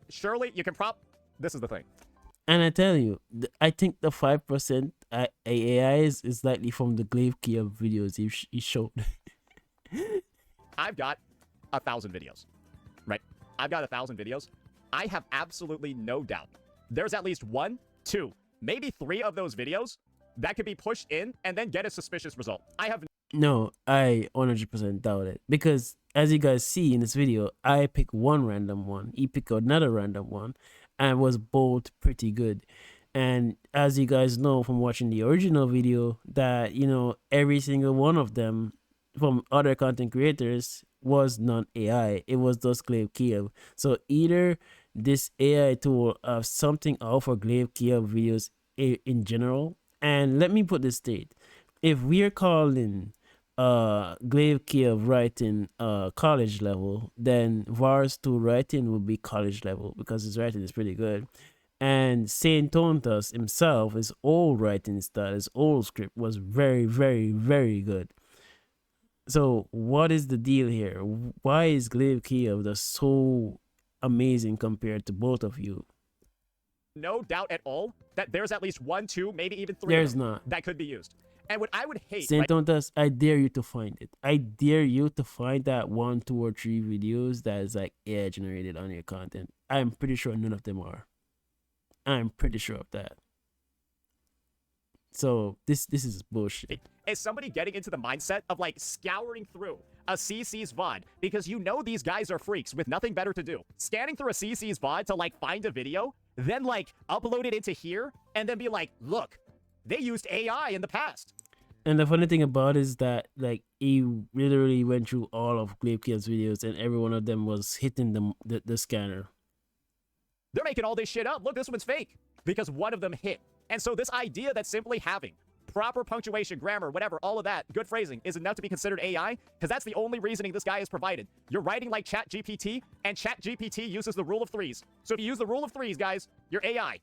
surely you can this is the thing. And I tell you, I think the 5% AI is likely from the glaivekiyo videos he showed. I've got 1,000 videos, right? I've got 1,000 videos. I have absolutely no doubt there's at least 1, 2, maybe 3 of those videos that could be pushed in and then get a suspicious result. No, I 100% doubt it. Because as you guys see in this video, I pick one random one, he picked another random one, and was both pretty good. And as you guys know from watching the original video, that, you know, every single one of them from other content creators was not AI. It was just glaivekiyo. So either this AI tool of something out for glaivekiyo videos in general. And let me put this straight. If we're calling glaivekiyo writing college level, then Vars 2 writing would be college level because his writing is pretty good. And Saintontas himself, his old writing style, his old script was very, very, very good. So what is the deal here? Why is glaivekiyo just so amazing compared to both of you? No doubt at all that there's at least 1, 2, maybe even 3 There's of them not. that could be used. And what I would hate, Saintontas, I dare you to find it. I dare you to find that 1, 2, or 3 videos that is like AI generated on your content. I'm pretty sure none of them are. I'm pretty sure of that. So this is bullshit. Is somebody getting into the mindset of like scouring through a CC's VOD because you know these guys are freaks with nothing better to do. Scanning through a CC's VOD to like find a video, then like upload it into here and then be like, look, they used AI in the past. And the funny thing about it is that like he literally went through all of glaivekiyo's videos and every one of them was hitting the scanner. They're making all this shit up. Look, this one's fake because one of them hit. And so this idea that simply having proper punctuation, grammar, whatever, all of that, good phrasing, is enough to be considered AI, because that's the only reasoning this guy has provided. You're writing like ChatGPT, and ChatGPT uses the rule of threes. So if you use the rule of threes, guys, you're AI.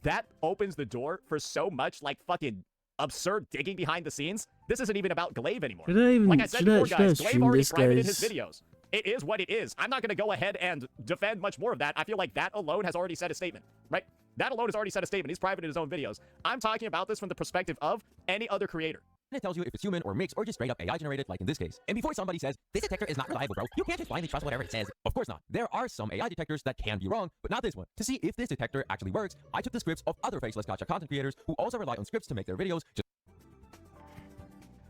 That opens the door for so much like fucking absurd digging behind the scenes. This isn't even about Glaive anymore. Like I said before, guys, Glaive already privated his videos. It is what it is. I'm not going to go ahead and defend much more of that. I feel like that alone has already said a statement, right? That alone has already said a statement. He's privated his own videos. I'm talking about this from the perspective of any other creator. And it tells you if it's human or mixed or just straight up AI generated, like in this case. And before somebody says, this detector is not reliable, bro, you can't just blindly trust whatever it says. Of course not. There are some AI detectors that can be wrong, but not this one. To see if this detector actually works, I took the scripts of other faceless gotcha content creators who also rely on scripts to make their videos.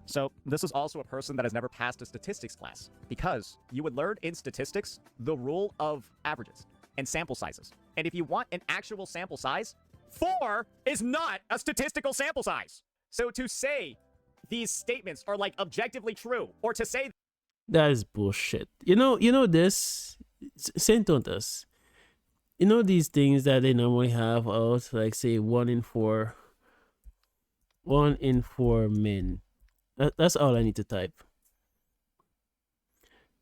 So this is also a person that has never passed a statistics class, because you would learn in statistics the rule of averages and sample sizes. And if you want an actual sample size, 4 is not a statistical sample size. So to say these statements are like objectively true, or to say that is bullshit. You know this, Saintontas. You know these things that they normally have out, like say 1 in 4 men. That's all I need to type.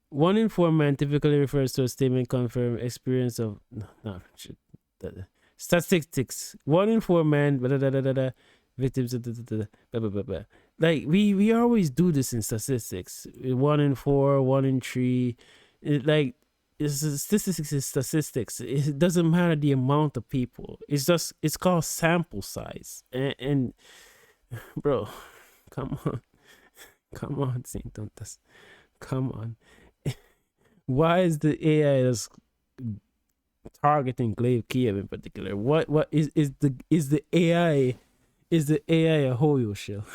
1 in 4 men typically refers to a statement confirm experience of shit. Statistics. 1 in 4 men victims like we always do this in statistics. 1 in 4, 1 in 3. Statistics is statistics. It doesn't matter the amount of people. It's called sample size. And bro, come on. Come on, Saintontas. Come on. Why is the AI just targeting glaivekiyo in particular? What is the AI a Hoyo shell?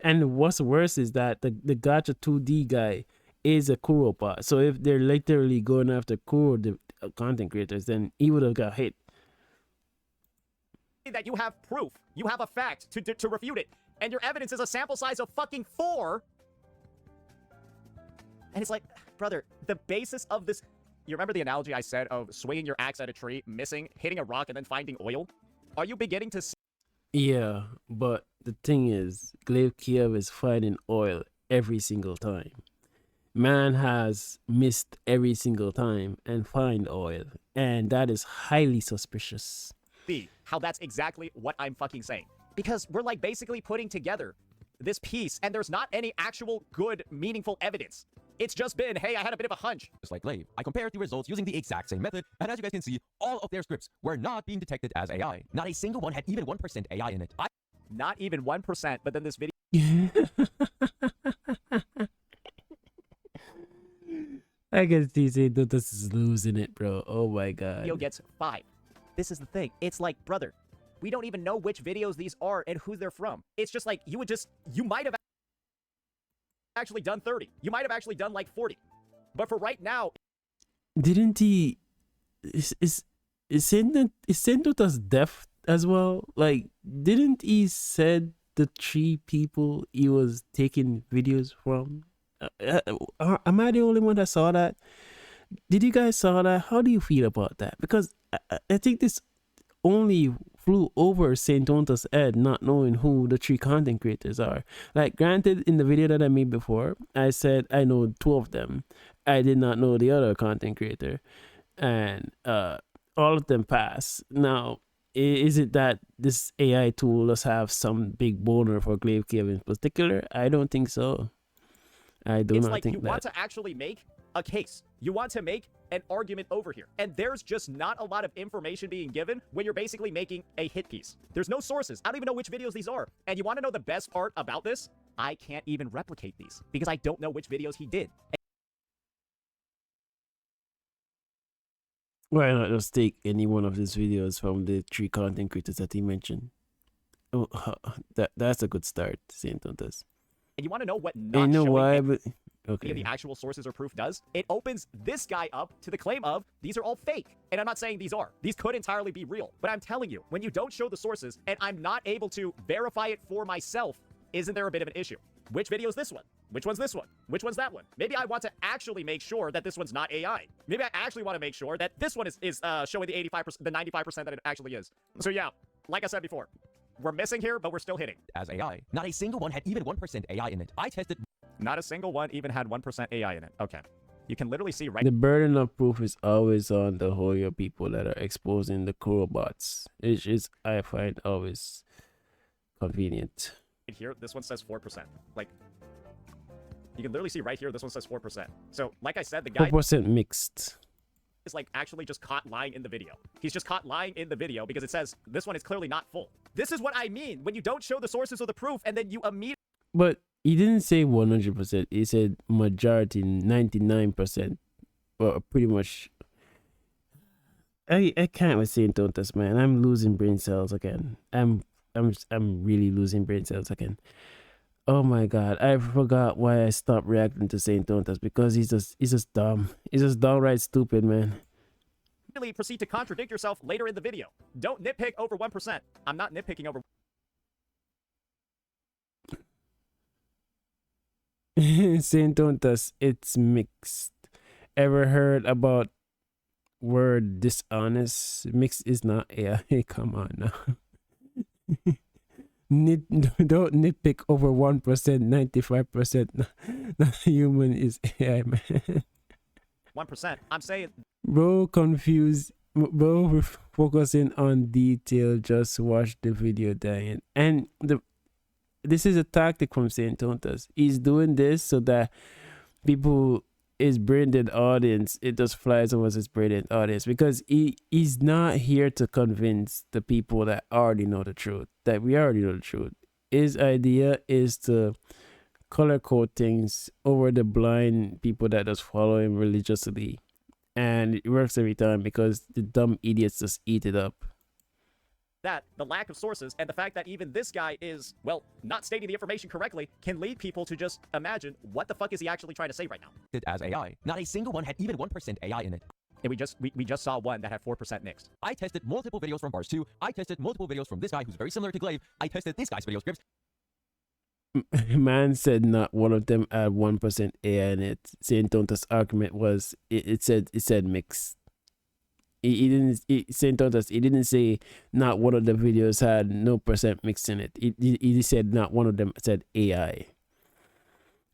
And what's worse is that the Gacha 2D guy is a Kuropot. So if they're literally going after Kuro, the content creators, then he would have got hit. That you have proof, you have a fact to refute it, and your evidence is a sample size of fucking 4. And it's like, brother, the basis of this... You remember the analogy I said of swinging your axe at a tree, missing, hitting a rock, and then finding oil? Are you beginning to see... Yeah, but the thing is, glaivekiyo is finding oil every single time. Man has missed every single time and find oil, and that is highly suspicious. how that's exactly what I'm fucking saying? Because we're like basically putting together this piece, and there's not any actual good, meaningful evidence. It's just been, hey, I had a bit of a hunch. Just like Glaive, I compared the results using the exact same method, and as you guys can see, all of their scripts were not being detected as AI. Not a single one had even 1% AI in it. Not even 1%, but then this video I can see Saintontas is losing it, bro. Oh my god. gets 5. This is the thing. It's like, brother, we don't even know which videos these are and who they're from. It's just like, you might have actually done 30. You might have actually done like 40. But for right now... Didn't he... Is Saintontas deaf as well? Like, didn't he said the 3 people he was taking videos from? Am I the only one that saw that? Did you guys saw that? How do you feel about that? Because I think this only flew over Saintontas' head, not knowing who the 3 content creators are. Like, granted, in the video that I made before, I said I know 2 of them. I did not know the other content creator, and all of them pass. Now, is it that this AI tool does have some big boner for glaivekiyo in particular? I don't think so. I do not think you that. Want to actually make a case. You want to make an argument over here. And there's just not a lot of information being given when you're basically making a hit piece. There's no sources. I don't even know which videos these are. And you want to know the best part about this? I can't even replicate these because I don't know which videos he did. Why not just take any one of these videos from the 3 content creators that he mentioned? Oh, that's a good start, Saintontas. And you want to know what I not know showing why, any but of okay. the actual sources or proof does? It opens this guy up to the claim of these are all fake. And I'm not saying these are. These could entirely be real. But I'm telling you, when you don't show the sources and I'm not able to verify it for myself, isn't there a bit of an issue? Which video is this one? Which one's this one? Which one's that one? Maybe I want to actually make sure that this one's not AI. Maybe I actually want to make sure that this one is showing the 85%, the 95% that it actually is. So yeah, like I said before, we're missing here, but we're still hitting. As AI. Not a single one had even 1% AI in it. I tested... Not a single one even had 1% AI in it. Okay. You can literally see right The burden of proof is always on the Hoyo people that are exposing the Kurobots, which is, I find, always convenient. here, this one says 4%. Like, you can literally see right here, this one says 4%. So, like I said, the guy 4% mixed. is like actually just caught lying in the video. He's just caught lying in the video because it says this one is clearly not full. This is what I mean when you don't show the sources or the proof and then you immediately... But he didn't say 100%. He said majority, 99%. Well, pretty much. I can't with Saintontas, man. I'm losing brain cells again. I'm really losing brain cells again. Oh my god, I forgot why I stopped reacting to Saintontas, because he's just dumb. He's just downright stupid, man. Really proceed to contradict yourself later in the video. Don't nitpick over 1%. I'm not nitpicking over... Saintontas, it's mixed. Ever heard about word dishonest? Mixed is not AI. Come on now. Don't nitpick over 1%, 95% not human is AI, man. 1%. I'm saying... Bro, confused. Bro, we're focusing on detail. Just watch the video, Diane. And this is a tactic from Saintontas. He's doing this so that people, his brain-dead audience, it just flies over his brain-dead audience, because he's not here to convince the people that already know the truth, that we already know the truth. His idea is to color code things over the blind people that just follow him religiously, and it works every time because the dumb idiots just eat it up. That the lack of sources and the fact that even this guy is, well, not stating the information correctly can lead people to just imagine what the fuck is he actually trying to say right now. As AI. Not a single one had even 1% AI in it. And we just saw one that had 4% mixed. I tested multiple videos from Bars 2. I tested multiple videos from this guy who's very similar to Glaive. I tested this guy's video scripts. Man said not one of them had 1% AI in it. Saintontas' argument was it said mixed. He didn't. Saintontas, he didn't say not one of the videos had no percent mixed in it. He said not one of them said AI.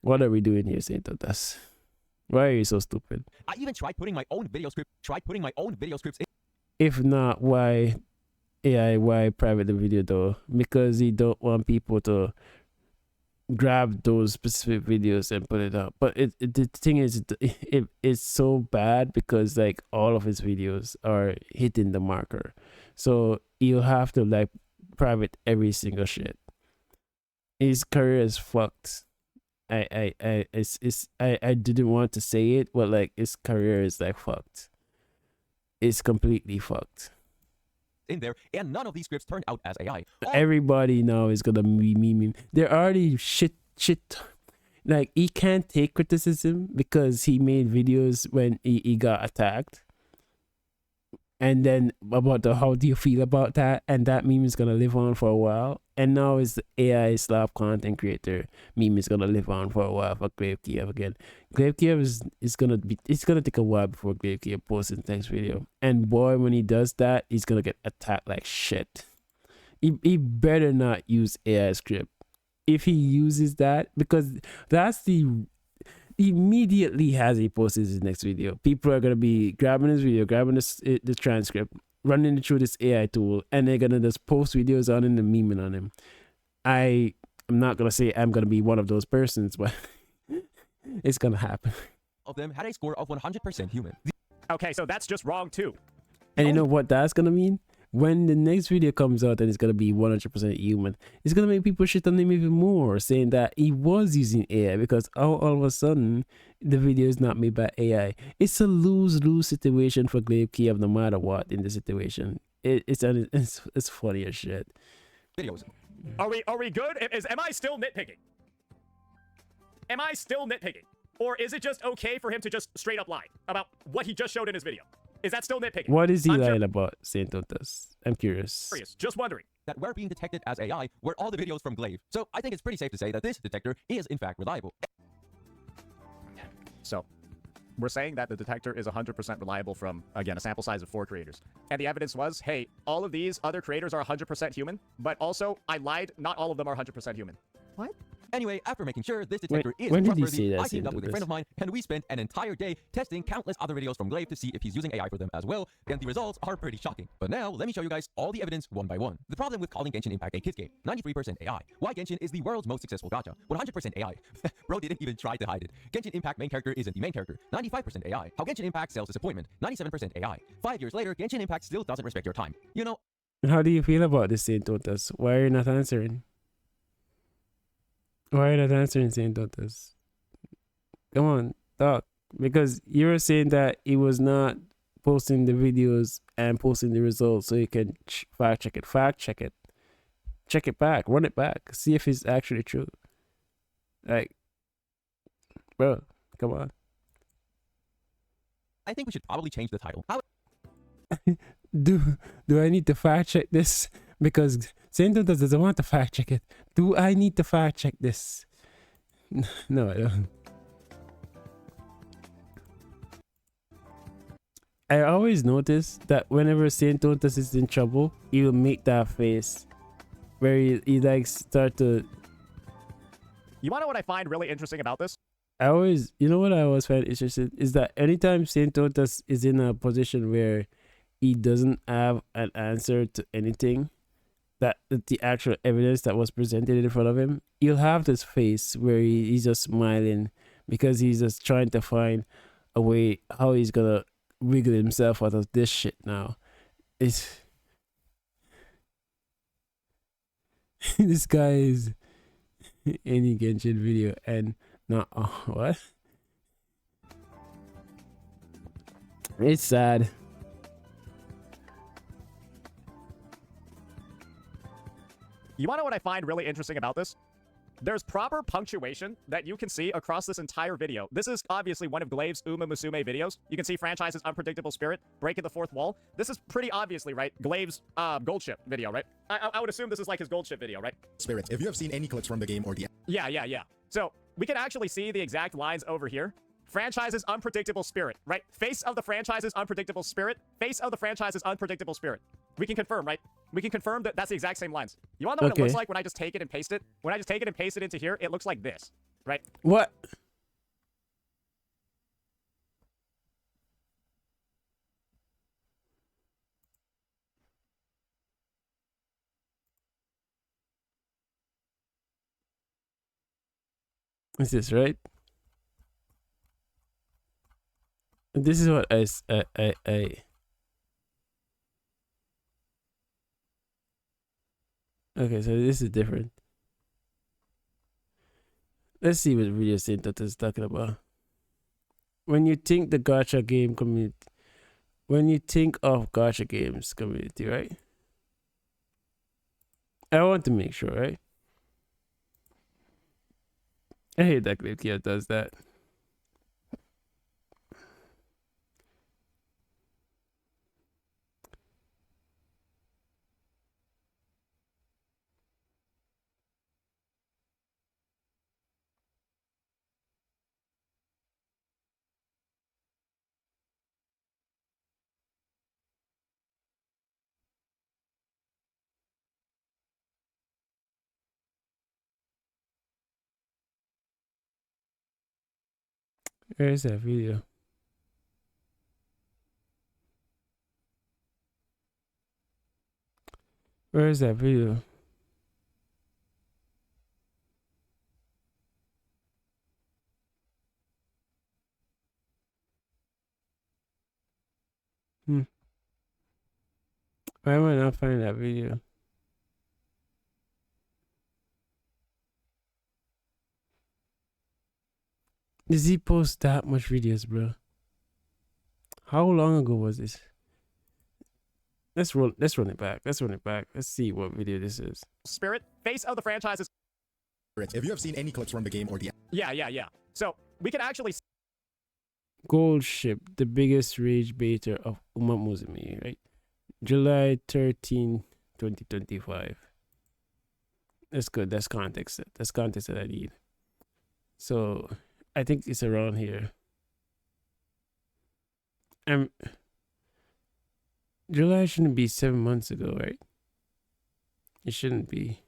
What are we doing here, Saintontas? Why are you so stupid? I even tried putting my own video scripts in. If not, why AI? Why private the video though? Because he don't want people to grab those specific videos and put it up. But the thing is, it's so bad because like all of his videos are hitting the marker, so you have to like private every single shit. His career is fucked. I didn't want to say it, but like his career is like fucked. It's completely fucked. In there, and none of these scripts turned out as AI. Everybody now is gonna be memeing. They're already shit. Like he can't take criticism because he made videos when he got attacked. And then about how do you feel about that? And that meme is gonna live on for a while. And now it's the AI slap content creator meme is gonna live on for a while for glaivekiyo again. glaivekiyo is gonna take a while before glaivekiyo posts his next video. And boy, when he does that, he's gonna get attacked like shit. He better not use AI script. If he uses that, because that's the immediately has he posted his next video, people are gonna be grabbing his video, grabbing the transcript, running it through this AI tool, and they're gonna just post videos on him and memeing on him. I'm not gonna say I'm gonna be one of those persons, but it's gonna happen. Of them had a score of 100% human. Okay, so that's just wrong too. And you know what that's gonna mean? When the next video comes out and it's gonna be 100% human, it's gonna make people shit on him even more, saying that he was using AI because all of a sudden the video is not made by AI. It's a lose-lose situation for glaivekiyo no matter what in the situation. It's funny as shit. Videos. Are we good? Am I still nitpicking? Am I still nitpicking? Or is it just okay for him to just straight up lie about what he just showed in his video? Is that still nitpicking? What is he lying about, Saintontas? I'm curious. Just wondering. That were being detected as AI were all the videos from Glaive. So I think it's pretty safe to say that this detector is in fact reliable. So, we're saying that the detector is 100% reliable from, again, a sample size of 4 creators. And the evidence was, hey, all of these other creators are 100% human, but also, I lied, not all of them are 100% human. What? Anyway, after making sure this detector is when did you trustworthy, say that, I teamed up with a friend of mine, and we spent an entire day testing countless other videos from Glaive to see if he's using AI for them as well, and the results are pretty shocking. But now, let me show you guys all the evidence one by one. The problem with calling Genshin Impact a kids game, 93% AI. Why Genshin is the world's most successful gacha, 100% AI. Bro didn't even try to hide it. Genshin Impact main character isn't the main character, 95% AI. How Genshin Impact sells disappointment, 97% AI. 5 years later, Genshin Impact still doesn't respect your time. You know. How do you feel about this, Saintontas? Why are you not answering? Why are you not answering, Saintontas? Come on, talk. Because you were saying that he was not posting the videos and posting the results so you can fact check it. Fact check it. Check it back. Run it back. See if it's actually true. Like, bro, come on. I think we should probably change the title. How Do I need to fact check this? Because Saintontas doesn't want to fact check it. Do I need to fact check this? No, I don't. I always notice that whenever Saintontas is in trouble, he will make that face where he like start to. You wanna know what I find really interesting about this? You know what I always find interesting is that anytime Saintontas is in a position where he doesn't have an answer to anything, that the actual evidence that was presented in front of him, he'll have this face where he's just smiling because he's just trying to find a way how he's gonna wiggle himself out of this shit now. It's this guy is any Genshin video and not what? It's sad. You want to know what I find really interesting about this? There's proper punctuation that you can see across this entire video. This is obviously one of Glaive's Uma Musume videos. You can see franchise's unpredictable spirit, breaking the fourth wall. This is pretty obviously, right, Glaive's gold ship video, right? I would assume this is like his gold ship video, right? Spirit, if you have seen any clips from the game or the Yeah. So we can actually see the exact lines over here. Franchise's unpredictable spirit, right? Face of the franchise's unpredictable spirit. Face of the franchise's unpredictable spirit. We can confirm, right? We can confirm that that's the exact same lines. You want to know what it looks like when I just take it and paste it? When I just take it and paste it into here, it looks like this, right? What? Is this right? This is what I okay, so this is different. Let's see what video Saintontas is talking about. When you think the gacha game community, when you think of gacha games community, right? I want to make sure, right? I hate that glaivekiyo does that. Where is that video? Where is that video? Why am I not finding that video? Does he post that much videos, bro? How long ago was this? Let's run it back. Let's see what video this is. Spirit, face of the franchise's... Spirit, if you have seen any clips from the game or the Yeah. So we can actually... Gold ship, the biggest rage baiter of Uma Musume, right? July 13, 2025. That's good. That's context. That's context that I need. So I think it's around here. July shouldn't be 7 months ago, right? It shouldn't be.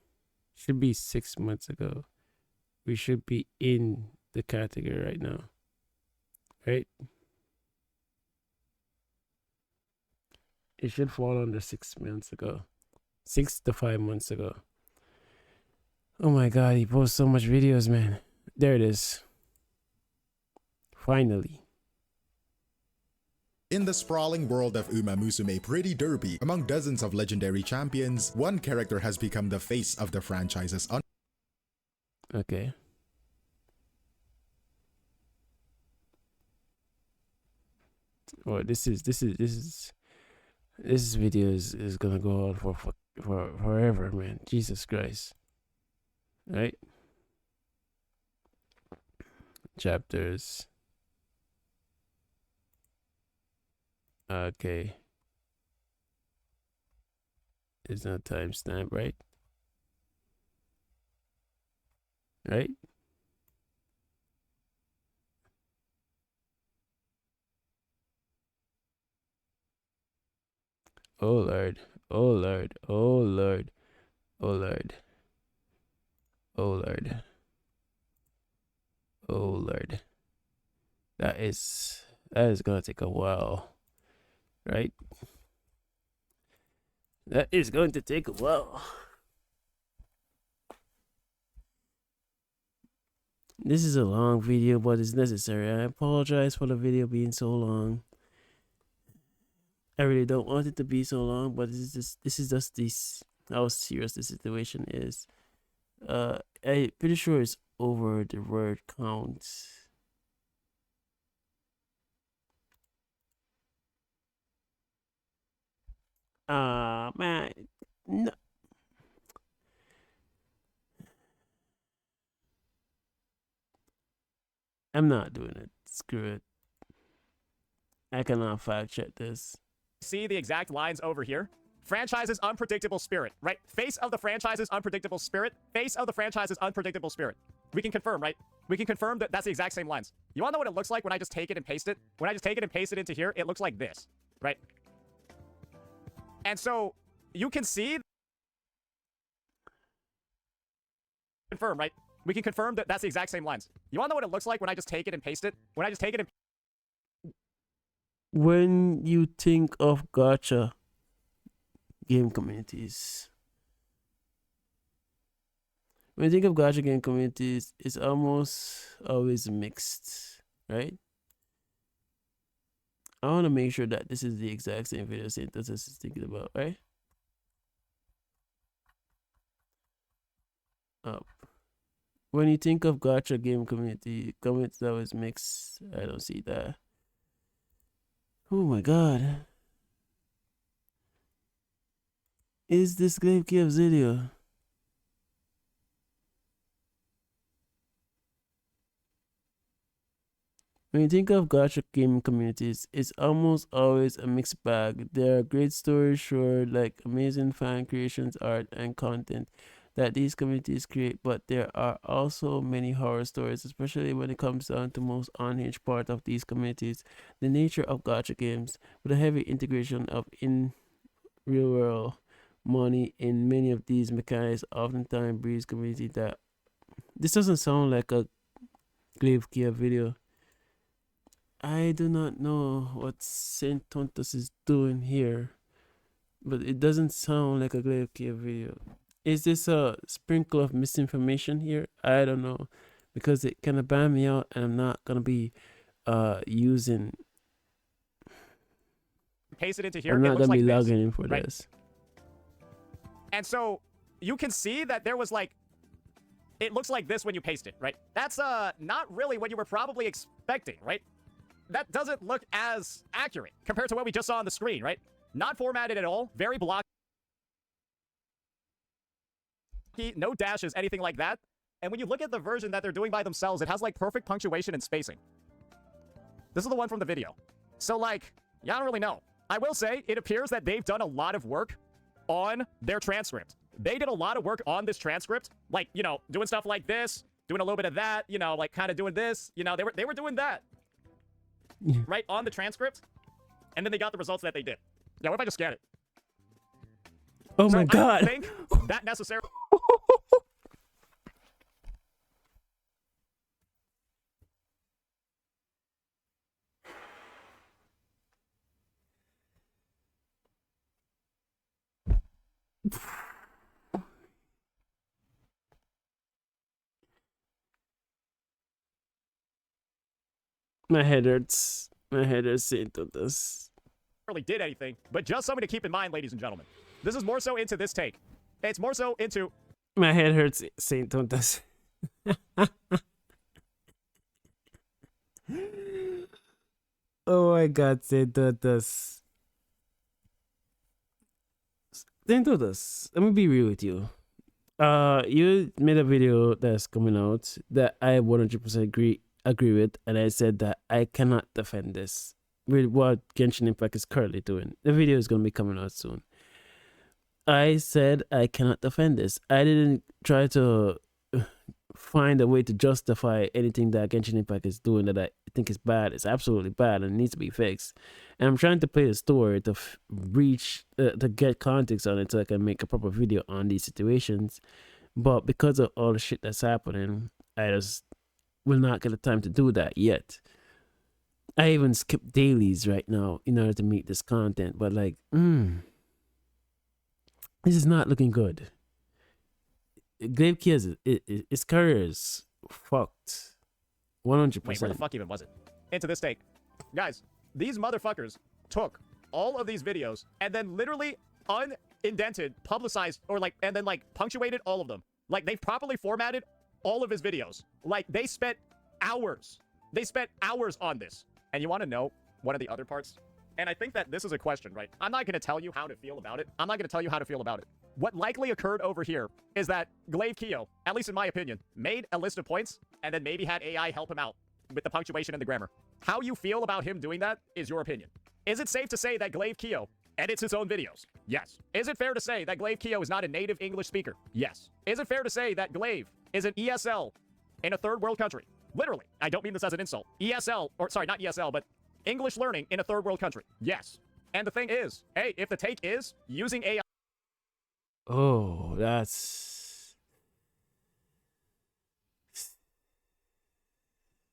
It should be 6 months ago. We should be in the category right now. Right? It should fall under 6 months ago. 6 to 5 months ago. Oh my god, he posts so much videos, man. There it is. Finally. In the sprawling world of Uma Musume Pretty Derby, among dozens of legendary champions, one character has become the face of the franchise's Okay. Oh, this video is gonna go on for forever, man. Jesus Christ. Right? Chapters. Okay. There's no timestamp, right? Right? Oh Lord. Oh Lord. Oh Lord. Oh Lord. Oh Lord. Oh Lord. That is gonna take a while. Right? That is going to take a while. This is a long video, but it's necessary. I apologize for the video being so long. I really don't want it to be so long, but this is just how serious the situation is. I pretty sure it's over the word count. Man, no. I'm not doing it. Screw it. I cannot fact check this. See the exact lines over here? Franchise's unpredictable spirit, right? Face of the franchise's unpredictable spirit. Face of the franchise's unpredictable spirit. We can confirm, right? We can confirm that that's the exact same lines. You want to know what it looks like when I just take it and paste it? When I just take it and paste it into here, it looks like this, right? And so you can see... Confirm, right? We can confirm that that's the exact same lines. You want to know what it looks like when I just take it and paste it? When I just take it and... When you think of gacha game communities, when you think of gacha game communities, it's almost always mixed, right? I want to make sure that this is the exact same video Saintontas is thinking about, right? Up. When you think of gacha game community, comments that was mixed. I don't see that. Oh my god. Is this glaivekiyo video? When you think of gacha game communities, it's almost always a mixed bag. There are great stories, sure, like amazing fan creations, art, and content that these communities create, but there are also many horror stories, especially when it comes down to most unhinged part of these communities, the nature of gacha games, with a heavy integration of in real world money in many of these mechanics oftentimes breeds community that... This doesn't sound like a glaivekiyo video. I do not know what Saintontas is doing here, but it doesn't sound like a glaivekiyo video. Is this a sprinkle of misinformation here? I don't know, because it kind of banned me out, and I'm not gonna be using. Paste it into here. I'm not gonna be like logging in for right? this. And so you can see that there was like, it looks like this when you paste it, right? That's not really what you were probably expecting, right? That doesn't look as accurate compared to what we just saw on the screen, right? Not formatted at all, very blocky, no dashes, anything like that. And when you look at the version that they're doing by themselves, it has like perfect punctuation and spacing. This is the one from the video. So like, yeah, I don't really know. I will say it appears that they've done a lot of work on their transcript. They did a lot of work on this transcript, like, you know, doing stuff like this, doing a little bit of that, you know, like kind of doing this, you know, they were doing that. Right on the transcript, and then they got the results that they did. Yeah, what if I just scan it? Oh So my god! I don't think that necessarily. My head hurts. My head hurts Saintontas. Really did anything, but just something to keep in mind, ladies and gentlemen. This is more so into this take. It's more so into. My head hurts Saintontas. Oh my god, Saintontas. Saintontas, let me be real with you. You made a video that's coming out that I 100% agree with, and I said that I cannot defend this with what Genshin Impact is currently doing. The video is going to be coming out soon. I said I cannot defend this. I didn't try to find a way to justify anything that Genshin Impact is doing that I think is bad. It's absolutely bad and needs to be fixed. And I'm trying to play the story to to get context on it so I can make a proper video on these situations. But because of all the shit that's happening, I just will not get the time to do that yet. I even skip dailies right now in order to make this content. But like, this is not looking good. glaivekiyo's his career is fucked. 100%. Wait, where the fuck even was it? Into this take. Guys, these motherfuckers took all of these videos and then literally unindented, publicized, or like, and then like punctuated all of them. Like, they've properly formatted all of his videos. Like, they spent hours. They spent hours on this. And you want to know one of the other parts? And I think that this is a question, right? I'm not going to tell you how to feel about it. I'm not going to tell you how to feel about it. What likely occurred over here is that glaivekiyo, at least in my opinion, made a list of points and then maybe had AI help him out with the punctuation and the grammar. How you feel about him doing that is your opinion. Is it safe to say that glaivekiyo edits his own videos? Yes. Is it fair to say that glaivekiyo is not a native English speaker? Yes. Is it fair to say that glaive is an ESL in a third world country? Literally. I don't mean this as an insult. ESL, or sorry, not ESL, but English learning in a third world country. Yes. And the thing is, hey, if the take is using AI. Oh, that's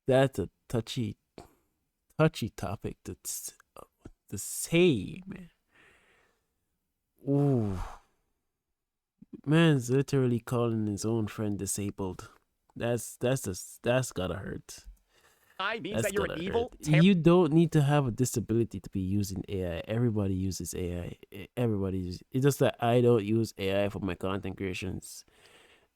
a touchy topic to say, man. Ooh, man's literally calling his own friend disabled. That's gotta hurt. Means That's that you're gotta an evil, hurt. You don't need to have a disability to be using AI. Everybody uses AI. It's just that I don't use AI for my content creations,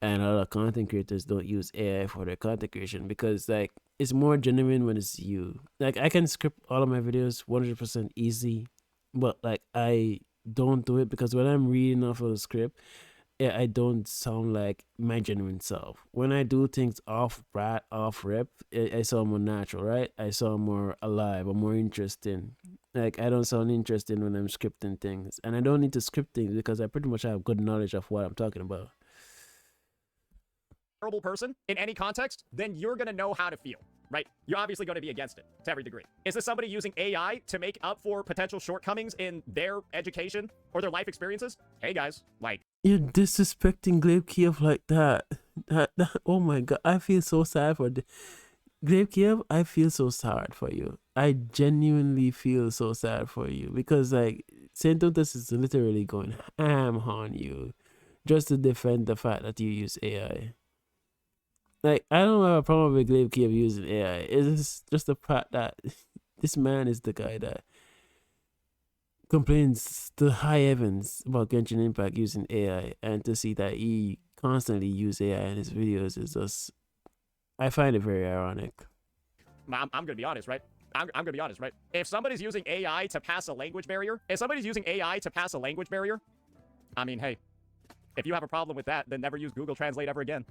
and a lot of content creators don't use AI for their content creation because like it's more genuine when it's you. Like I can script all of my videos 100% easy, but like I don't do it because when I'm reading off of the script, I don't sound like my genuine self. When I do things off rep, I sound more natural, right? I sound more alive or more interesting. Like I don't sound interesting when I'm scripting things, and I don't need to script things because I pretty much have good knowledge of what I'm talking about. Terrible person in any context, then you're going to know how to feel, right? You're obviously going to be against it to every degree. Is this somebody using AI to make up for potential shortcomings in their education or their life experiences? Hey guys, like, you're disrespecting glaivekiyo like that. That. Oh my god, I feel so sad for glaivekiyo. I feel so sad for you. I genuinely feel so sad for you because like Saintontas is literally going ham on you just to defend the fact that you use AI. Like I don't have a problem with glaivekiyo using AI. It's just the fact that this man is the guy that complains to high heavens about Genshin Impact using AI, and to see that he constantly uses AI in his videos is just, I find it very ironic. I'm going to be honest, right? I'm going to be honest, right? If somebody's using AI to pass a language barrier, I mean, hey, if you have a problem with that, then never use Google Translate ever again,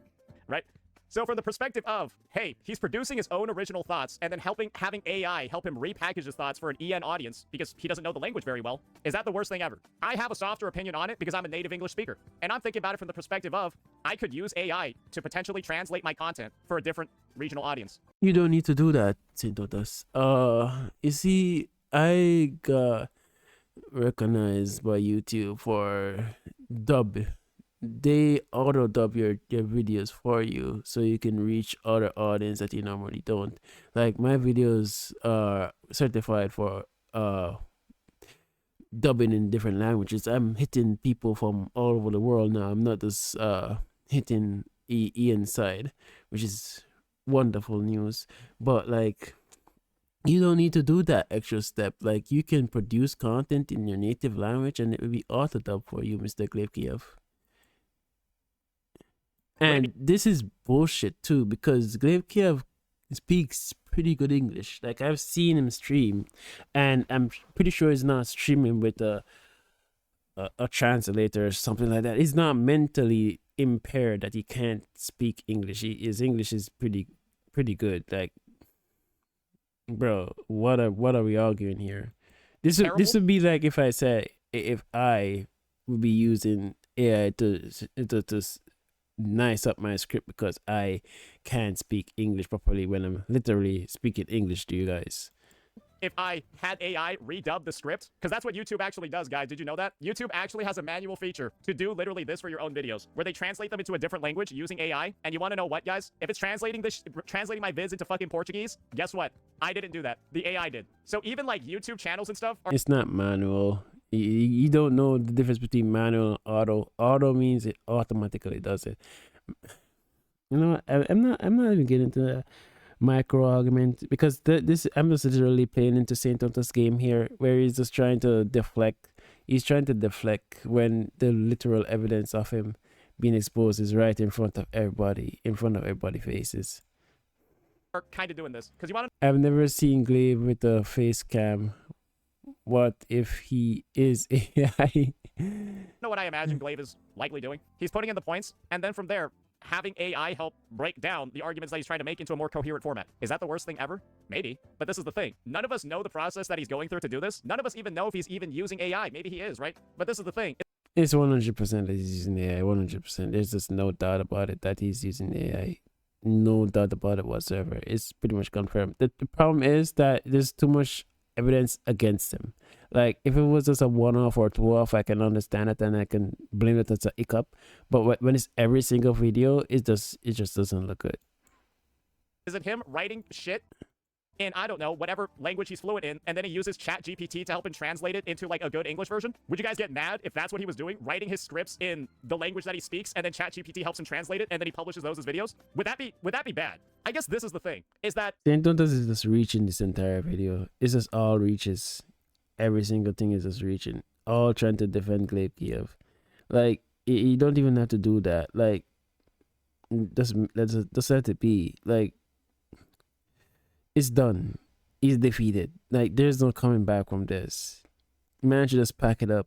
right? So from the perspective of, hey, he's producing his own original thoughts and then having AI help him repackage his thoughts for an EN audience because he doesn't know the language very well, is that the worst thing ever? I have a softer opinion on it because I'm a native English speaker. And I'm thinking about it from the perspective of, I could use AI to potentially translate my content for a different regional audience. You don't need to do that, Saintontas. You see, I got recognized by YouTube for dub. They auto dub your videos for you so you can reach other audience that you normally don't. Like my videos are certified for dubbing in different languages. I'm hitting people from all over the world now. I'm not just hitting Ian side, which is wonderful news. But like you don't need to do that extra step. Like you can produce content in your native language and it will be auto dub for you, Mr. glaivekiyo. And this is bullshit too because glaivekiyo speaks pretty good English. Like I've seen him stream, and I'm pretty sure he's not streaming with a translator or something like that. He's not mentally impaired that he can't speak English. His English is pretty good. Like, bro, what are we arguing here? This would be like if I said if I would be using AI to nice up my script because I can't speak English properly when I'm literally speaking English to you guys. If I had AI redub the script, because that's what YouTube actually does, guys. Did you know that? YouTube actually has a manual feature to do literally this for your own videos, where they translate them into a different language using AI. And you want to know what, guys? If it's translating my vids into fucking Portuguese, guess what? I didn't do that. The AI did. So even like YouTube channels and stuff it's not manual. You don't know the difference between manual and auto. Auto means it automatically does it. You know, I'm not even getting into the micro argument because I'm just literally playing into Saintontas game here, where he's just trying to deflect. He's trying to deflect when the literal evidence of him being exposed is right in front of everybody's faces. Are kind of doing this because you want I've never seen Glaive with a face cam. What if he is AI? to know what I imagine Glaive is likely doing. He's putting in the points, and then from there, having AI help break down the arguments that he's trying to make into a more coherent format. Is that the worst thing ever? Maybe. But this is the thing. None of us know the process that he's going through to do this. None of us even know if he's even using AI. Maybe he is, right? But this is the thing. It's 100% that he's using AI. 100%. There's just no doubt about it that he's using AI. No doubt about it whatsoever. It's pretty much confirmed. The problem is that there's too much evidence against him. Like, if it was just a one-off or two-off, I can understand it and I can blame it as a hiccup. But when it's every single video, it just doesn't look good. Is it him writing shit in, I don't know, whatever language he's fluent in, and then he uses ChatGPT to help him translate it into, like, a good English version? Would you guys get mad if that's what he was doing? Writing his scripts in the language that he speaks, and then ChatGPT helps him translate it, and then he publishes those as videos? Would that be bad? I guess this is the thing, is that Saintontas is just reaching this entire video. It's just all reaches. Every single thing is just reaching. All trying to defend glaivekiyo. Like, you don't even have to do that. Like, just let it be. Like, it's done. He's defeated. Like, there's no coming back from this. Man should just pack it up.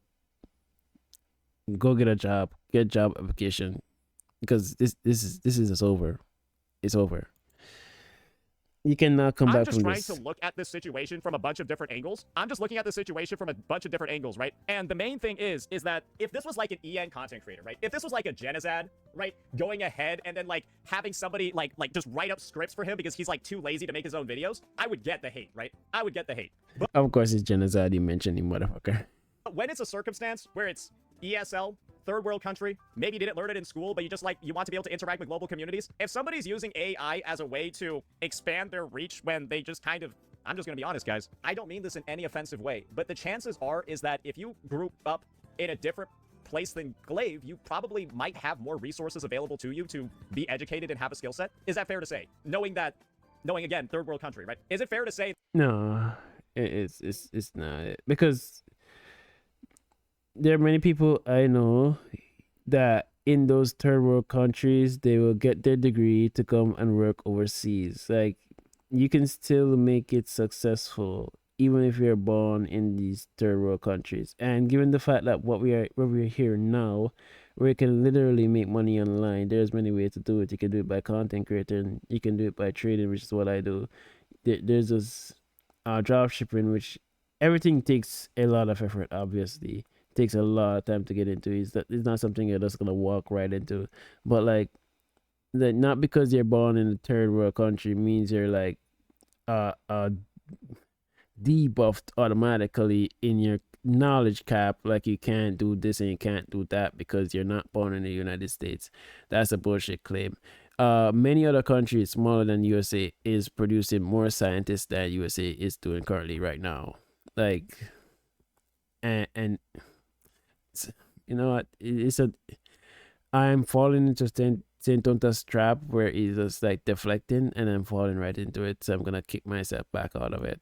Go get a job. Get a job application. Because this is just over. It's over. You cannot come back from this. I'm just trying to look at this situation from a bunch of different angles. I'm just looking at the situation from a bunch of different angles, right? And the main thing is that if this was like an EN content creator, right? If this was like a Genizad, right? Going ahead and then like having somebody like just write up scripts for him because he's like too lazy to make his own videos, I would get the hate, right? I would get the hate. But of course, it's Genizad. You mentioned him, motherfucker. when it's a circumstance where it's ESL, third world country, maybe you didn't learn it in school, but you want to be able to interact with global communities. If somebody's using AI as a way to expand their reach when they just kind of, I'm just gonna be honest, guys, I don't mean this in any offensive way, but the chances are is that if you group up in a different place than Glaive, you probably might have more resources available to you to be educated and have a skill set. Is that fair to say? Knowing again, third world country, right? Is it fair to say? No, it's not, because there are many people I know that in those third world countries, they will get their degree to come and work overseas. Like, you can still make it successful even if you're born in these third world countries. And given the fact that we're here now, where you can literally make money online, there's many ways to do it. You can do it by content creating, you can do it by trading, which is what I do. There's this drop shipping, which everything takes a lot of effort, obviously. It takes a lot of time to get into. It's not something you're just gonna walk right into. But like, that not because you're born in a third world country means you're like debuffed automatically in your knowledge cap, like you can't do this and you can't do that because you're not born in the United States. That's a bullshit claim. Many other countries smaller than USA is producing more scientists than USA is doing currently right now. Like, and you know what? I'm falling into Saintontas trap where he's just like deflecting, and I'm falling right into it. So I'm gonna kick myself back out of it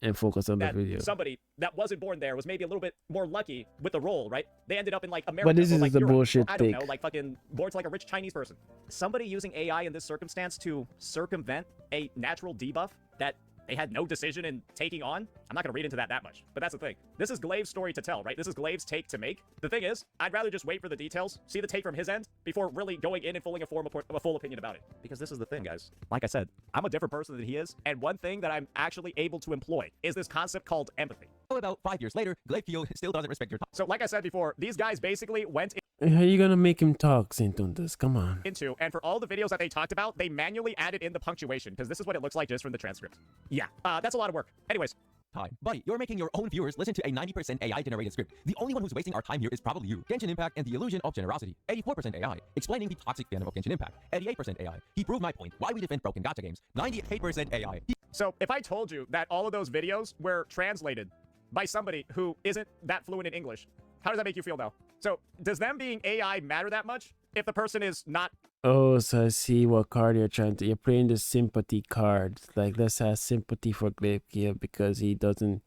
and focus on the video. Somebody that wasn't born there was maybe a little bit more lucky with the role, right? They ended up in like America. But this is like the Europe, bullshit I don't take. know, like fucking born to like a rich Chinese person. Somebody using AI in this circumstance to circumvent a natural debuff that they had no decision in taking on. I'm not going to read into that much, but that's the thing. This is Glaive's story to tell, right? This is Glaive's take to make. The thing is, I'd rather just wait for the details, see the take from his end, before really going in and form a full opinion about it. Because this is the thing, guys. Like I said, I'm a different person than he is, and one thing that I'm actually able to employ is this concept called empathy. So about 5 years later, glaivekiyo still doesn't respect your time. So like I said before, these guys basically went How are you gonna make him talk, Saintontas? Come on. into, and for all the videos that they talked about, they manually added in the punctuation, because this is what it looks like just from the transcript. Yeah, that's a lot of work. Anyways, Time. Buddy, you're making your own viewers listen to a 90% AI-generated script. The only one who's wasting our time here is probably you. Genshin Impact and the illusion of generosity. 84% AI. Explaining the toxic fandom of Genshin Impact. 88% AI. He proved my point. Why we defend broken gacha games. 98% AI. so if I told you that all of those videos were translated by somebody who isn't that fluent in English, how does that make you feel now? So does them being AI matter that much if the person is not? Oh, so I see what card you're trying to. You're playing the sympathy card. Like, let's have sympathy for glaivekiyo because he doesn't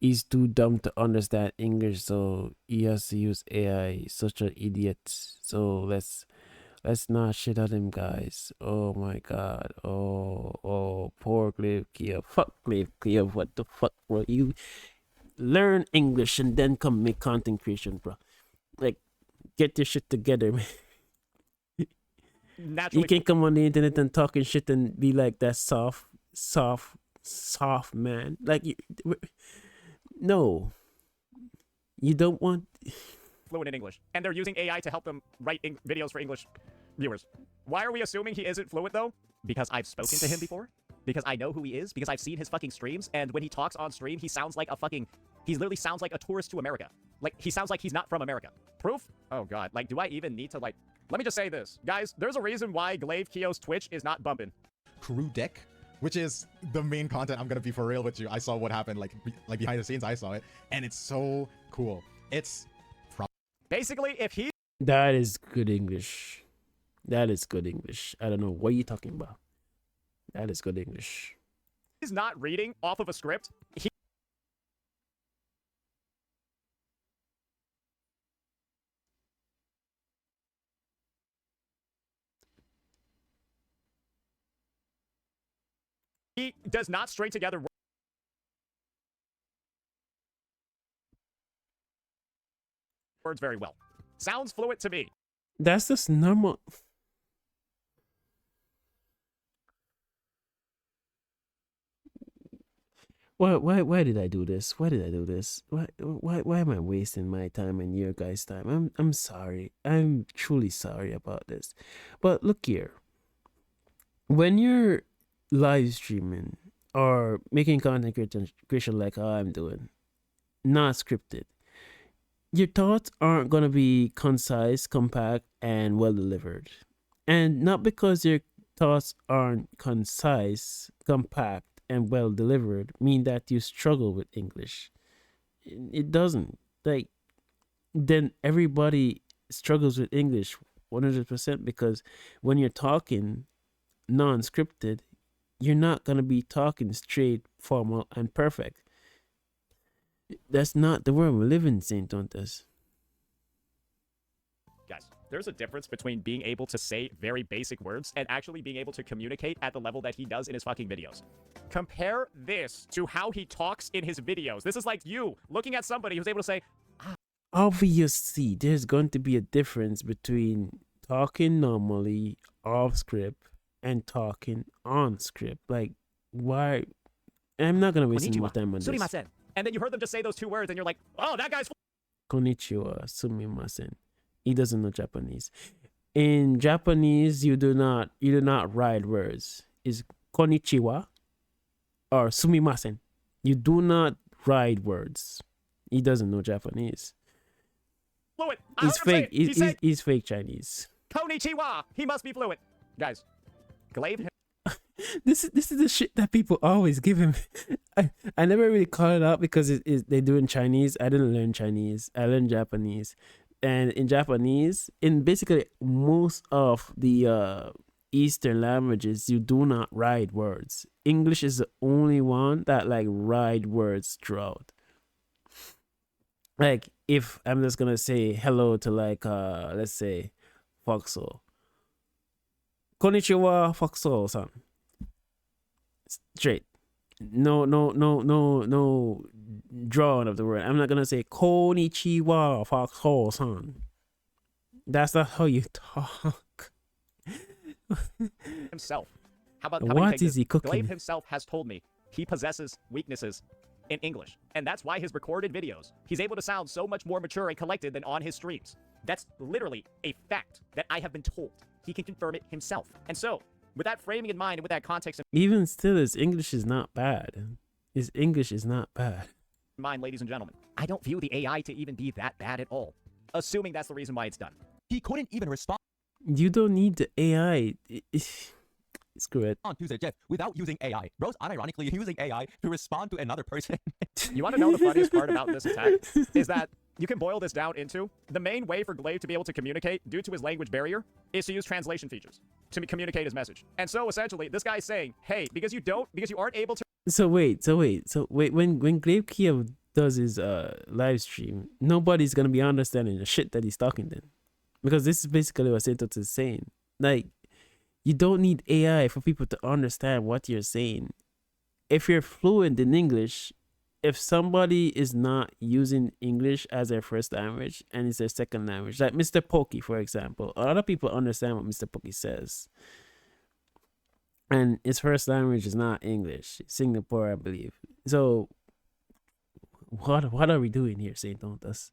He's too dumb to understand English, so he has to use AI. He's such an idiot. So let's not shit on him, guys. Oh my god. Oh, poor glaivekiyo. Fuck glaivekiyo. What the fuck, bro? You learn English and then come make content creation, bro. Like, get your shit together, man. naturally You can't come on the internet and talking shit and be like that soft man. Like, no, you don't want. fluent in English, and they're using AI to help them write videos for English viewers. Why are we assuming he isn't fluent though? Because I've spoken to him before? Because I know who he is? Because I've seen his fucking streams, and when he talks on stream, he sounds like a fucking... He literally sounds like a tourist to America. Like, he sounds like he's not from America. Proof? Oh god, like, do I even need to, like... Let me just say this. Guys, there's a reason why glaivekiyo's Twitch is not bumping. Crew deck, which is the main content. I'm gonna be for real with you. I saw what happened, like behind the scenes. I saw it, and it's so cool. It's Basically, if he That is good English. That is good English. I don't know what you're talking about. That is good English. is not reading off of a script, he does not string together words very well. Sounds fluent to me. That's just normal. Why did I do this? Why did I do this? Why am I wasting my time and your guys' time? I'm sorry. I'm truly sorry about this. But look here. When you're live streaming or making content creation like how I'm doing, not scripted, your thoughts aren't gonna be concise, compact, and well delivered. And not because your thoughts aren't concise, compact, and well delivered mean that you struggle with English. It doesn't. Like, then everybody struggles with English 100% because when you're talking non-scripted, you're not gonna be talking straight, formal, and perfect. That's not the world we live in, Saintontas. Guys, there's a difference between being able to say very basic words and actually being able to communicate at the level that he does in his fucking videos. Compare this to how he talks in his videos. This is like you looking at somebody who's able to say, Obviously, there's going to be a difference between talking normally off script and talking on script. Like, why? I'm not gonna waste any more time on this. Surimasen. And then you heard them just say those two words and you're like, oh, that guy's Konnichiwa, sumimasen. He doesn't know Japanese. In Japanese, you do not write words. It's konnichiwa or sumimasen. You do not write words. He doesn't know Japanese. fluent. He's fake. He said, He's fake Chinese. Konnichiwa. He must be fluent. Guys, Glaive This is the shit that people always give him. I never really call it out because they do in Chinese. I didn't learn Chinese. I learned Japanese. And in Japanese, in basically most of the Eastern languages, you do not write words. English is the only one that like write words throughout. Like, if I'm just gonna say hello to like let's say Foxhole. Konnichiwa, Foxhole-san. Straight. No drawing of the word. I'm not gonna say konnichiwa, Foxhole-san. That's not how you talk. himself. How about What is he cooking? Glaive himself has told me he possesses weaknesses in English. And that's why his recorded videos, he's able to sound so much more mature and collected than on his streams. That's literally a fact that I have been told. He can confirm it himself. And so, with that framing in mind and with that context in Even still, his English is not bad. His English is not bad. mind, ladies and gentlemen, I don't view the AI to even be that bad at all. Assuming that's the reason why it's done. He couldn't even respond You don't need the AI. Screw it. to the Jeff without using AI. Bro's unironically using AI to respond to another person. You want to know the funniest part about this attack? Is that you can boil this down into the main way for Glaive to be able to communicate due to his language barrier is to use translation features to communicate his message. And so essentially, this guy's saying, hey, because you aren't able to So wait. When glaivekiyo does his live stream, nobody's gonna be understanding the shit that he's talking then, because this is basically what Saintontas is saying. Like, you don't need AI for people to understand what you're saying. If you're fluent in English, if somebody is not using English as their first language and it's their second language, like Mr. Pokey, for example, a lot of people understand what Mr. Pokey says. And his first language is not English, Singapore, I believe. So, what are we doing here, Saintontas?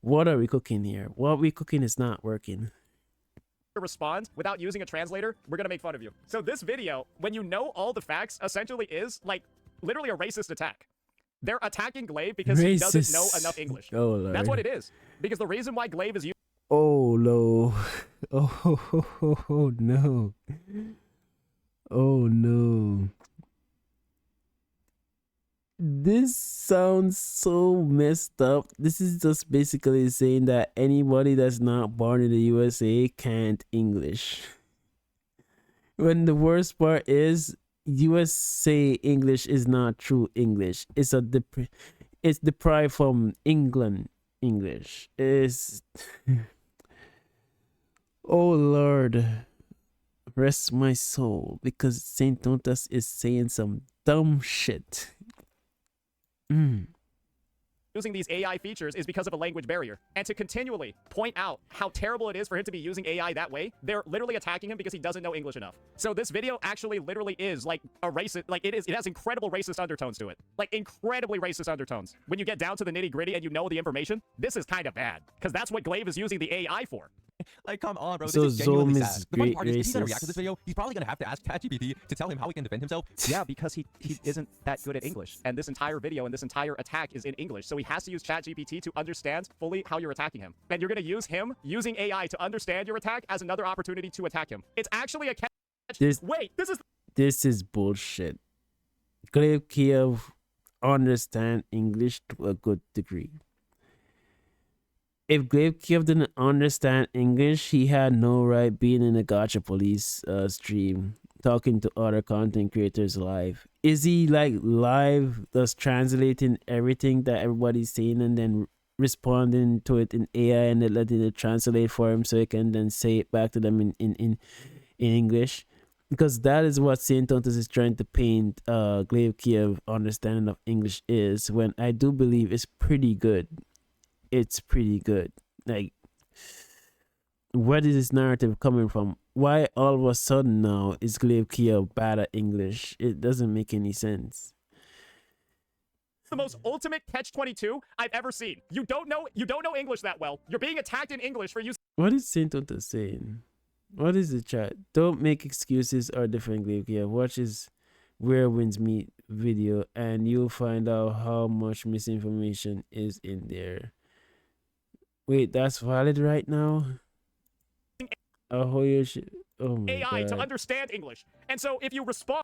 What are we cooking here? What we cooking is not working. Respond without using a translator, we're gonna make fun of you. So this video, when you know all the facts, essentially is like literally a racist attack. They're attacking Glaive because he doesn't know enough English. Oh, Lord. That's what it is. Because the reason why Glaive is Oh no. Oh no. Oh no. This sounds so messed up. This is just basically saying that anybody that's not born in the USA can't English. When the worst part is, USA English is not true English. It's it's deprived from England English. It's oh Lord, rest my soul, because Saintontas is saying some dumb shit. using these AI features is because of a language barrier. And to continually point out how terrible it is for him to be using AI that way, they're literally attacking him because he doesn't know English enough. So this video actually literally is like a racist, like it has incredible racist undertones to it. Like incredibly racist undertones. When you get down to the nitty gritty and you know the information, this is kind of bad. Because that's what Glaive is using the AI for. Like, come on, bro. So This is genuinely Zoom sad. is The funny great part is, if he's gonna racist. react to this video, he's probably gonna have to ask ChatGPT to tell him how he can defend himself. Yeah, because he isn't that good at English. And this entire video and this entire attack is in English. So he has to use ChatGPT to understand fully how you're attacking him. And you're going to use him using AI to understand your attack as another opportunity to attack him. It's actually a catch. Wait, This is bullshit. glaivekiyo understand English to a good degree. If glaivekiyo didn't understand English, he had no right being in a Gacha Police stream talking to other content creators live. Is he like live, just translating everything that everybody's saying and then responding to it in AI and then letting it translate for him so he can then say it back to them in English? Because that is what Saintontas is trying to paint glaivekiyo understanding of English is, when I do believe it's pretty good. It's pretty good. Like, where is this narrative coming from? Why all of a sudden now is glaivekiyo bad at English? It doesn't make any sense. The most ultimate catch-22 I've ever seen. You don't know English that well. You're being attacked in English for using What is Saintontas saying? What is the chat? Don't make excuses or defend glaivekiyo. Watch his Where Winds Meet video and you'll find out how much misinformation is in there. Wait, that's valid right now? Oh, oh my AI God. to understand English. And so if you respond,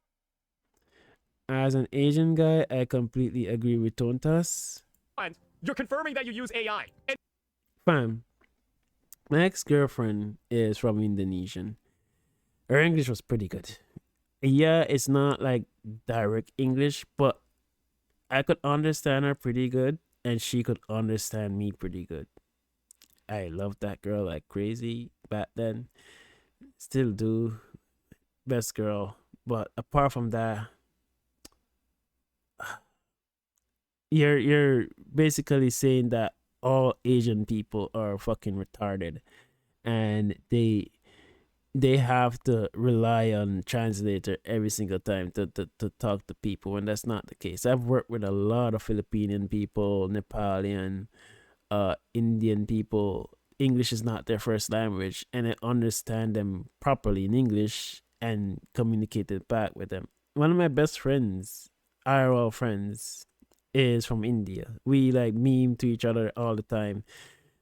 As an Asian guy, I completely agree with Tontas. you're confirming that you use AI. And Fam, my ex-girlfriend is from Indonesian. Her English was pretty good. Yeah, it's not like direct English, but I could understand her pretty good, and she could understand me pretty good. I loved that girl like crazy back then. Still do. Best girl. But apart from that, you're basically saying that all Asian people are fucking retarded and they have to rely on translator every single time to talk to people, and that's not the case. I've worked with a lot of Filipino people, Nepalian, Indian people. English is not their first language, and I understand them properly in English and communicate it back with them. One of my best friends, IRL friends, is from India. We like meme to each other all the time,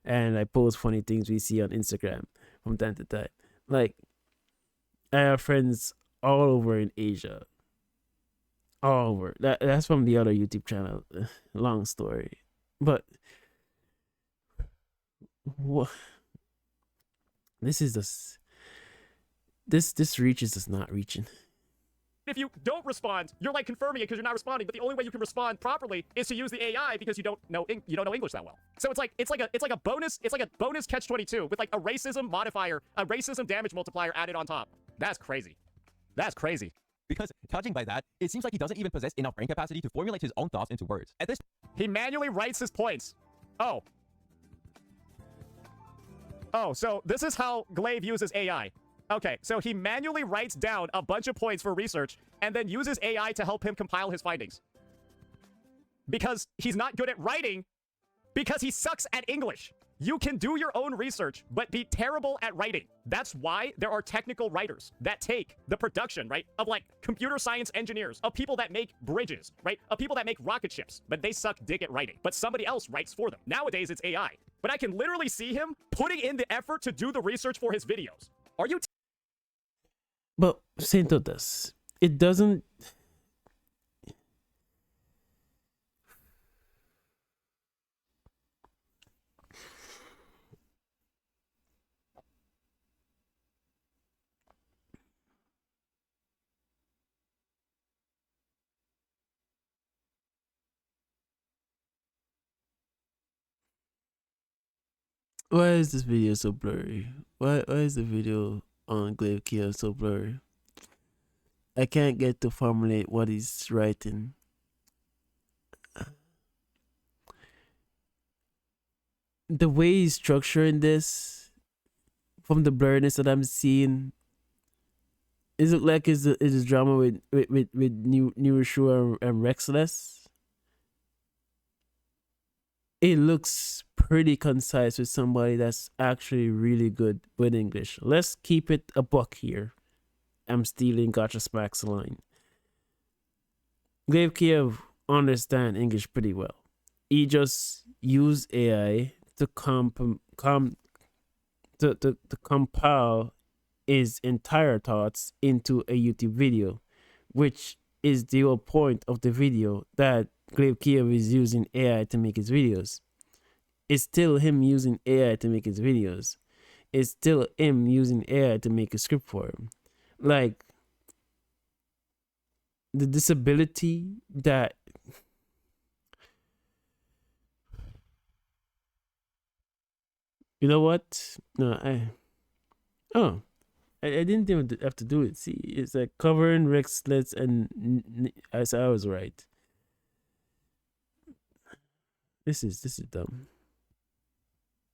and I post funny things we see on Instagram from time to time. Like, I have friends all over in Asia. All over. That's from the other YouTube channel. Long story. But what this is just this reach is just not reaching. If you don't respond, you're like confirming it because you're not responding. But the only way you can respond properly is to use the AI because you don't know English that well. So it's like a bonus catch-22 with like a racism modifier, a racism damage multiplier added on top. That's crazy. That's crazy. Because judging by that, it seems like he doesn't even possess enough brain capacity to formulate his own thoughts into words. At this, He manually writes his points. Oh, so this is how Glaive uses AI. Okay, so he manually writes down a bunch of points for research and then uses AI to help him compile his findings. Because he's not good at writing, because he sucks at English. You can do your own research, but be terrible at writing. That's why there are technical writers that take the production, right, of like computer science engineers, of people that make bridges, right, of people that make rocket ships, but they suck dick at writing. But somebody else writes for them. Nowadays, it's AI. But I can literally see him putting in the effort to do the research for his videos. Are you But Saintontas, it doesn't. Why is this video so blurry? Why is the video on glaivekiyo so blurry? I can't get to formulate what he's writing. The way he's structuring this, from the blurriness that I'm seeing, is it like it's a drama with New Shua and Rexless? It looks pretty concise with somebody that's actually really good with English. Let's keep it a buck here. I'm stealing Gotcha Smack's line. glaivekiyo understand English pretty well. He just used AI to compile his entire thoughts into a YouTube video, which is the whole point of the video, that glaivekiyo is using AI to make his videos. It's still him using AI to make his videos. It's still him using AI to make a script for him. Like, the disability that you know what? No, I didn't even have to do it. See, it's like covering Rexless and as I was right. This is dumb.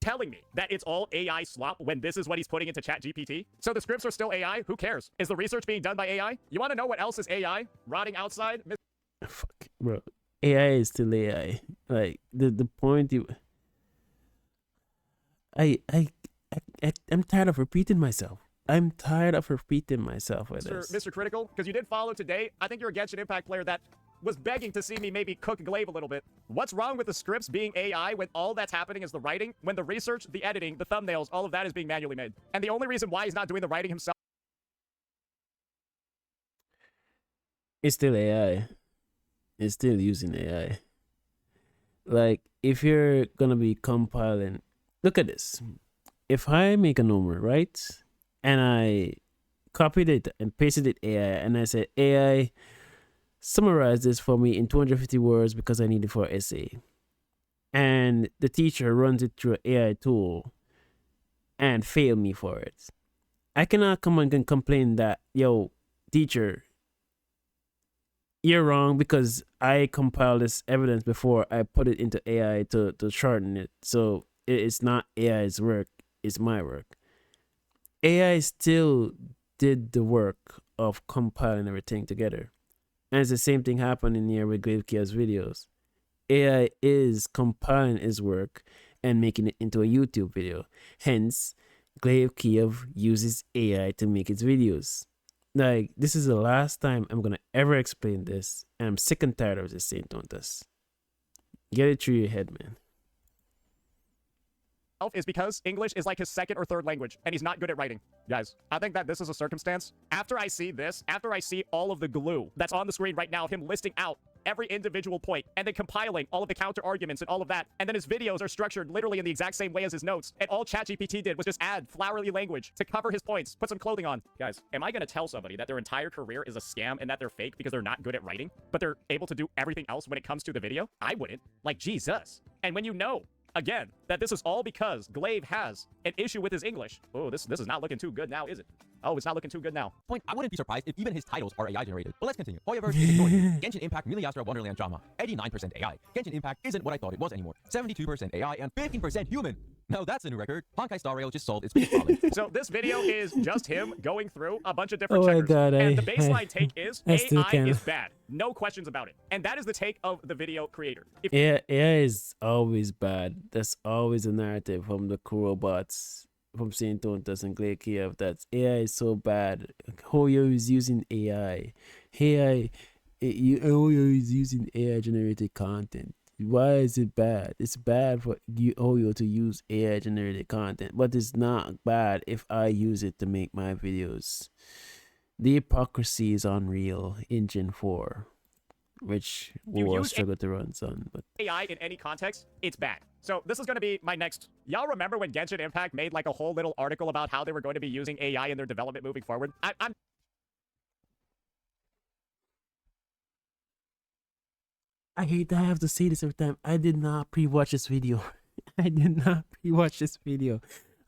telling me that it's all AI slop when this is what he's putting into ChatGPT? So the scripts are still AI? Who cares? Is the research being done by AI? You want to know what else is AI? Rotting outside? Fuck, bro. AI is still AI. Like the point you. I'm tired of repeating myself. I'm tired of repeating myself with this. Mr. Critical, because you did follow today. I think you're a Genshin Impact player that was begging to see me maybe cook Glaive a little bit. What's wrong with the scripts being AI when all that's happening is the writing, when the research, the editing, the thumbnails, all of that is being manually made? And the only reason why he's not doing the writing himself. It's still AI. It's still using AI. Like, if you're gonna be compiling, look at this. If I make a number, right, and I copied it and pasted it AI, and I said, AI, summarize this for me in 250 words because I need it for an essay, and the teacher runs it through an AI tool and fail me for it, I cannot come and complain that, yo, teacher, you're wrong because I compiled this evidence before I put it into AI to shorten it. So it's not AI's work, it's my work. AI still did the work of compiling everything together. And it's the same thing happening here with glaivekiyo's videos. AI is compiling his work and making it into a YouTube video. Hence, glaivekiyo uses AI to make his videos. Like, this is the last time I'm gonna ever explain this, and I'm sick and tired of this Saintontas. Get it through your head, man. Is because English is like his second or third language, and he's not good at writing. Guys, I think that this is a circumstance. After I see this, after I see all of the glue that's on the screen right now, him listing out every individual point and then compiling all of the counter arguments and all of that. And then his videos are structured literally in the exact same way as his notes. And all ChatGPT did was just add flowery language to cover his points, put some clothing on. Guys, am I going to tell somebody that their entire career is a scam and that they're fake because they're not good at writing, but they're able to do everything else when it comes to the video? I wouldn't. Like, Jesus. And when you know, again, that this is all because Glaive has an issue with his English. Oh, this is not looking too good now, is it? Oh, it's not looking too good now. Point, I wouldn't be surprised if even his titles are AI generated. But let's continue. Hoyoverse is ignored. Genshin Impact Really Astra Wonderland drama. 89% AI. Genshin Impact isn't what I thought it was anymore. 72% AI and 15% human. Now that's a new record. Honkai Star Rail just solved its biggest problem. So this video is just him going through a bunch of different Oh my checkers. God, and the baseline take is I still AI can't. is bad. No questions about it. And that is the take of the video creator. If AI is always bad. That's always a narrative from the robots, from Saintontas and glaivekiyo. That's AI is so bad. Hoyo is using AI. Hoyo is using AI generated content. Why is it bad? It's bad for Hoyo to use AI generated content, but it's not bad if I use it to make my videos. The hypocrisy is unreal in Gen 4, which You will use struggle to run son, but AI in any context, it's bad. So this is going to be my next. Y'all remember when Genshin Impact made like a whole little article about how they were going to be using AI in their development moving forward? I hate that I have to say this every time. I did not pre-watch this video. I did not pre-watch this video.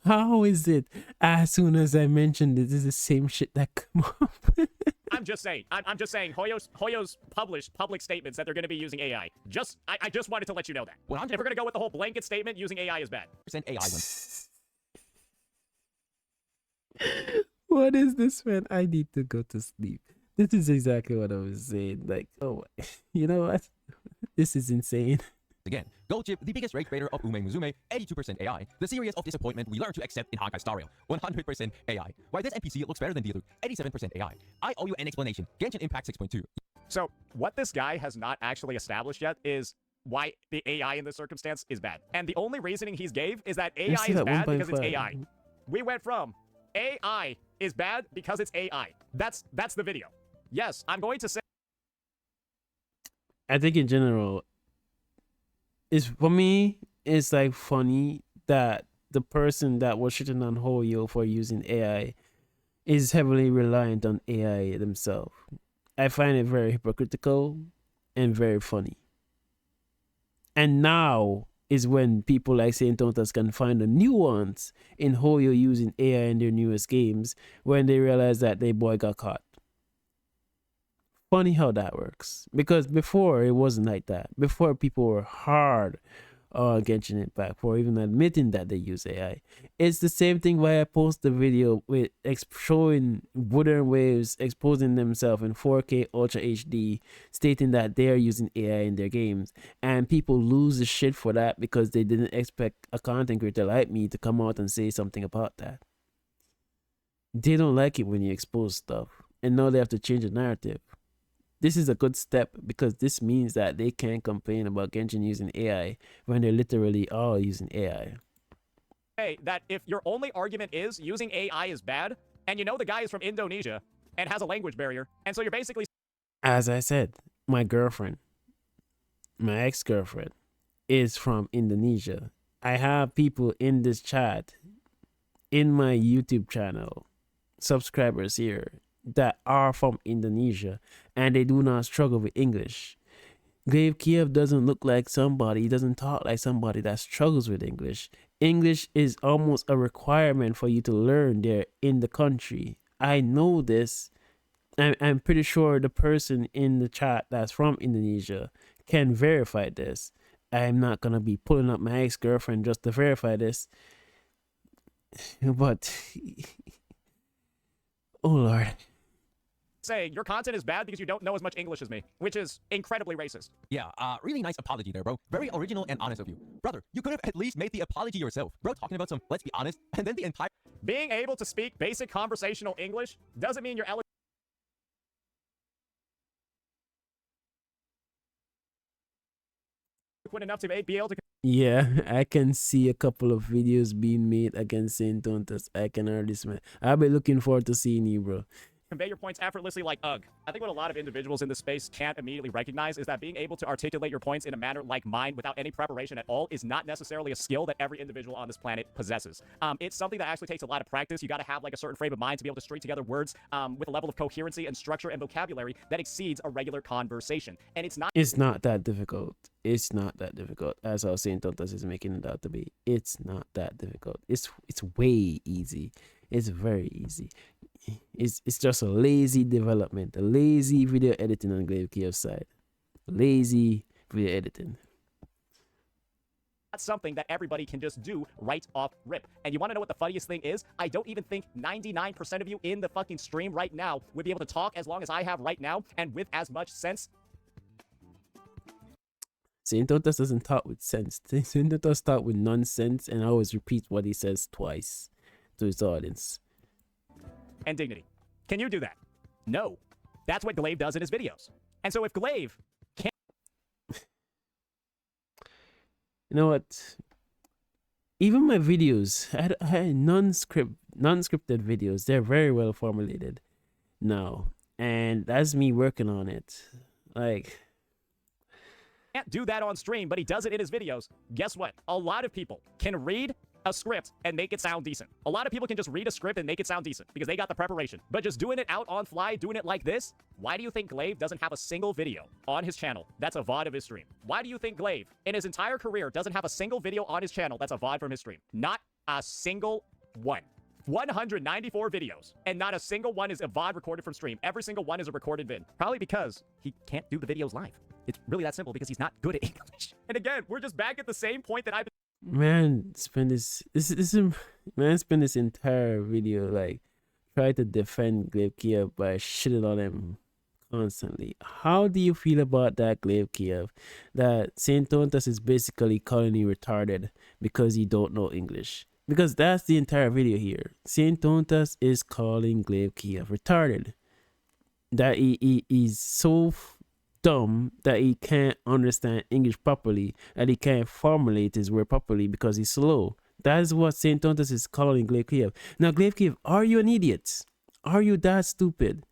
How is it as soon as I mentioned it, this is the same shit that come up? I'm just saying. I'm just saying. Hoyo's published public statements that they're going to be using AI. I just wanted to let you know that. 100% If we're going to go with the whole blanket statement, using AI is bad. AI when What is this, man? I need to go to sleep. This is exactly what I was saying. Like, oh, you know what? This is insane. Again, Gold Chip, the biggest rate trader of Ume Musume, 82% AI. The series of disappointment we learned to accept in Honkai Star Rail, 100% AI. Why this NPC looks better than Diluc, 87% AI. I owe you an explanation. Genshin Impact 6.2. So what this guy has not actually established yet is why the AI in this circumstance is bad. And the only reasoning he's gave is that AI see is that bad because it's 1.5. AI. We went from AI is bad because it's AI. That's the video. Yes, I'm going to say I think in general, it's for me, it's like funny that the person that was shitting on Hoyo for using AI is heavily reliant on AI themselves. I find it very hypocritical and very funny. And now is when people like Saintontas can find the nuance in Hoyo using AI in their newest games when they realize that their boy got caught. Funny how that works, because before it wasn't like that. Before people were hard on Genshin Impact for even admitting that they use AI. It's the same thing why I post the video with showing Wooden Waves exposing themselves in 4K Ultra HD, stating that they are using AI in their games, and people lose the shit for that because they didn't expect a content creator like me to come out and say something about that. They don't like it when you expose stuff, and now they have to change the narrative. This is a good step because this means that they can't complain about Genshin using AI when they're literally all using AI. that if your only argument is using AI is bad, and you know the guy is from Indonesia and has a language barrier, and so you're basically As I said, my girlfriend, my ex-girlfriend, is from Indonesia. I have people in this chat, in my YouTube channel, subscribers here, that are from Indonesia, and they do not struggle with English. glaivekiyo doesn't look like somebody, he doesn't talk like somebody that struggles with English. English is almost a requirement for you to learn there in the country. I know this. I'm pretty sure the person in the chat that's from Indonesia can verify this. I'm not gonna be pulling up my ex-girlfriend just to verify this. But oh Lord. saying your content is bad because you don't know as much English as me, which is incredibly racist. Yeah, really nice apology there, bro. Very original and honest of you. Brother, you could have at least made the apology yourself. Bro, talking about some, let's be honest, and then the entire... Being able to speak basic conversational English doesn't mean you're eloquent enough to be able to Yeah, I can see a couple of videos being made against Saintontas. I can already smell. I'll be looking forward to seeing you, bro. convey your points effortlessly like ugh. I think what a lot of individuals in this space can't immediately recognize is that being able to articulate your points in a manner like mine without any preparation at all is not necessarily a skill that every individual on this planet possesses. It's something that actually takes a lot of practice. You got to have like a certain frame of mind to be able to string together words with a level of coherency and structure and vocabulary that exceeds a regular conversation. And it's not that difficult. It's not that difficult, as our Saintontas is making it out to be. It's not that difficult. It's way easy. It's very easy. It's just a lazy development, a lazy video editing on glaivekiyo's side. Lazy video editing. something that everybody can just do right off rip. And you want to know what the funniest thing is? I don't even think 99% of you in the fucking stream right now would be able to talk as long as I have right now and with as much sense. Saintontas doesn't talk with sense. Saintontas talk with nonsense and always repeats what he says twice to his audience. And dignity. Can you do that? No. That's what Glaive does in his videos. And so if Glaive can't... You know what? Even my videos, I had non-scripted videos. They're very well formulated now. And that's me working on it. Like... can't do that on stream, but he does it in his videos. Guess what? A lot of people can read a script and make it sound decent. A lot of people can just read a script and make it sound decent because they got the preparation. But just doing it out on fly, doing it like this, why do you think Glaive doesn't have a single video on his channel that's a VOD of his stream? Why do you think Glaive, in his entire career, doesn't have a single video on his channel that's a VOD from his stream? Not a single one. 194 videos, and not a single one is a VOD recorded from stream. Every single one is a recorded vid. Probably because he can't do the videos live. It's really that simple because he's not good at English. And again, we're just back at the same point that I've been... Man, spend this entire video like try to defend glaivekiyo by shitting on him constantly. How do you feel about that, glaivekiyo? That Saintontas is basically calling you retarded because you don't know English. Because that's the entire video here. Saintontas is calling glaivekiyo retarded. That he's so dumb that he can't understand English properly and he can't formulate his word properly because he's slow. That is what Saintontas is calling glaivekiyo. Now, glaivekiyo, are you an idiot? Are you that stupid?